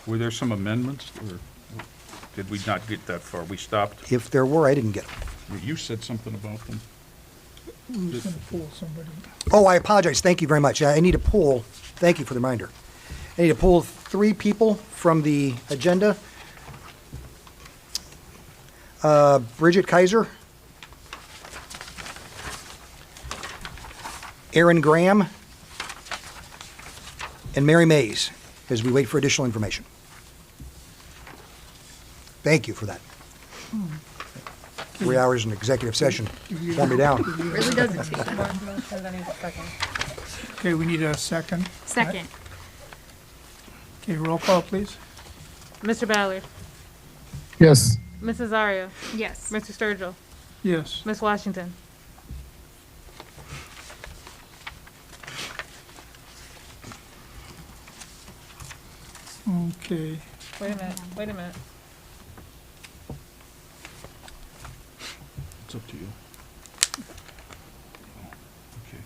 Speaker 4: Were there some amendments, or did we not get that far? We stopped?
Speaker 5: If there were, I didn't get them.
Speaker 4: You said something about them.
Speaker 1: Who's gonna pull somebody?
Speaker 5: Oh, I apologize. Thank you very much. I need to pull, thank you for the reminder. I need to pull 3 people from the agenda. Bridget Kaiser, Aaron Graham, and Mary Mays, as we wait for additional information. Thank you for that. 3 hours in executive session. Calm me down.
Speaker 20: Really doesn't take that long.
Speaker 1: Okay, we need a second.
Speaker 20: Second.
Speaker 1: Okay, roll call, please.
Speaker 19: Mr. Ballard?
Speaker 5: Yes.
Speaker 19: Ms. Nazario?
Speaker 20: Yes.
Speaker 19: Mr. Sturgill?
Speaker 1: Yes.
Speaker 19: Ms. Washington?
Speaker 1: Okay.
Speaker 19: Wait a minute, wait a minute.
Speaker 4: It's up to you. Okay.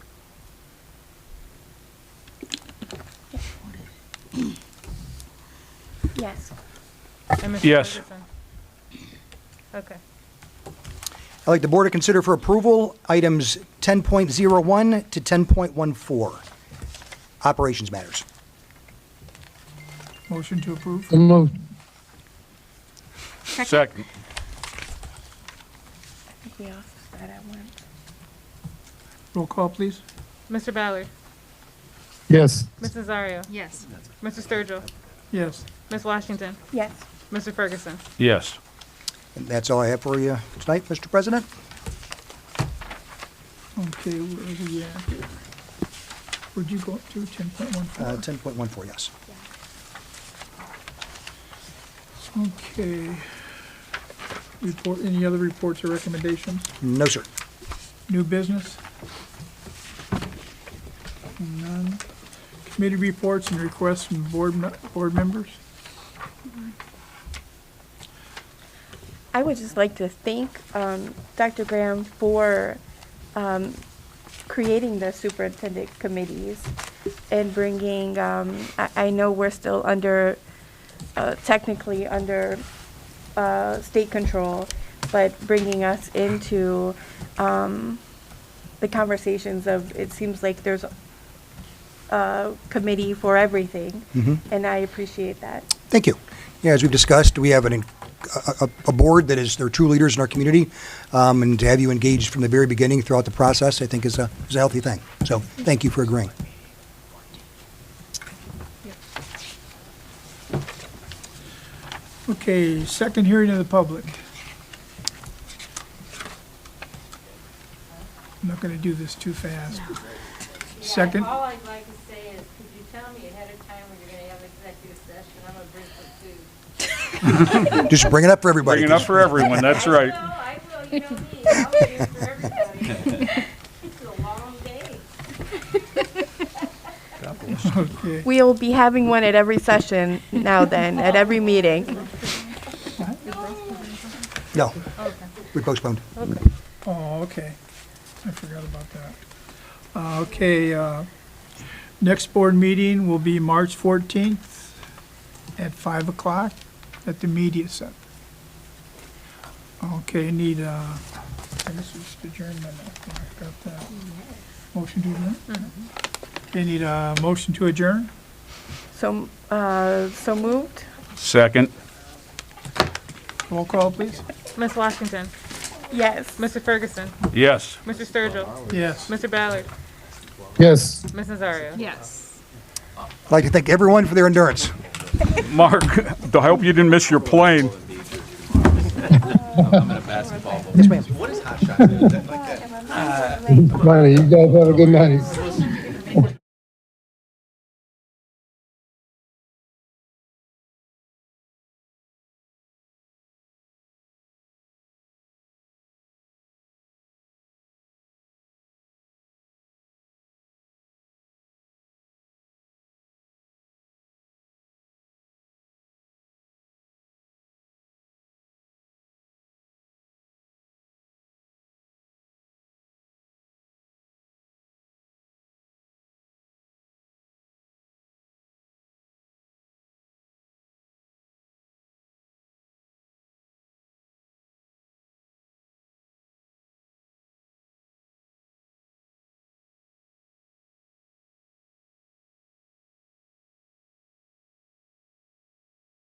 Speaker 9: Yes.
Speaker 19: And Mr.
Speaker 4: Yes.
Speaker 19: Ferguson? Okay.
Speaker 5: I'd like the board to consider for approval items 10.01 to 10.14, operations matters.
Speaker 1: Motion to approve?
Speaker 5: Moved.
Speaker 4: Second.
Speaker 9: I think we all said at once.
Speaker 1: Roll call, please.
Speaker 19: Mr. Ballard?
Speaker 5: Yes.
Speaker 19: Ms. Nazario?
Speaker 20: Yes.
Speaker 19: Mr. Sturgill?
Speaker 1: Yes.
Speaker 19: Ms. Washington?
Speaker 9: Yes.
Speaker 19: Mr. Ferguson?
Speaker 4: Yes.
Speaker 5: And that's all I have for you tonight, Mr. President.
Speaker 1: Okay, where are we at here? Where'd you go up to, 10.14?
Speaker 5: 10.14, yes.
Speaker 1: Okay. Report, any other reports or recommendations?
Speaker 5: No, sir.
Speaker 1: New business? None. Committee reports and requests from board members?
Speaker 9: I would just like to thank Dr. Graham for creating the superintendent committees and bringing, I know we're still under, technically under state control, but bringing us into the the conversations of, it seems like there's a committee for everything, and I appreciate that.
Speaker 5: Thank you. Yeah, as we've discussed, we have a board that is, they're true leaders in our community, and to have you engaged from the very beginning throughout the process, I think is a healthy thing. So thank you for agreeing.
Speaker 1: Okay, second hearing of the public. I'm not going to do this too fast. Second.
Speaker 16: All I'd like to say is, could you tell me ahead of time when you're going to have executive session? I'm going to bring some food.
Speaker 5: Just bring it up for everybody.
Speaker 4: Bring it up for everyone, that's right.
Speaker 16: I will, you know me, I'll do it for everybody. It's a long day.
Speaker 1: Okay.
Speaker 9: We'll be having one at every session now then, at every meeting.
Speaker 5: No, we postponed.
Speaker 1: Oh, okay. I forgot about that. Okay, next board meeting will be March 14th at 5 o'clock at the Media Center. Okay, need, I guess it's adjournment. I got that. Motion to adjourn? Okay, need a motion to adjourn?
Speaker 9: So moved?
Speaker 4: Second.
Speaker 1: Roll call, please.
Speaker 19: Ms. Washington,
Speaker 9: Yes.
Speaker 19: Mr. Ferguson,
Speaker 4: Yes.
Speaker 19: Mr. Sturgill,
Speaker 1: Yes.
Speaker 19: Mr. Ballard,
Speaker 11: Yes.
Speaker 19: Ms. Nazario.
Speaker 3: Yes.
Speaker 5: I'd like to thank everyone for their endurance.
Speaker 4: Mark, I hope you didn't miss your plane.
Speaker 7: I'm in a basketball.
Speaker 5: Yes, ma'am.
Speaker 7: What is hot shot? Is that like that?
Speaker 11: Funny, you guys have a good night.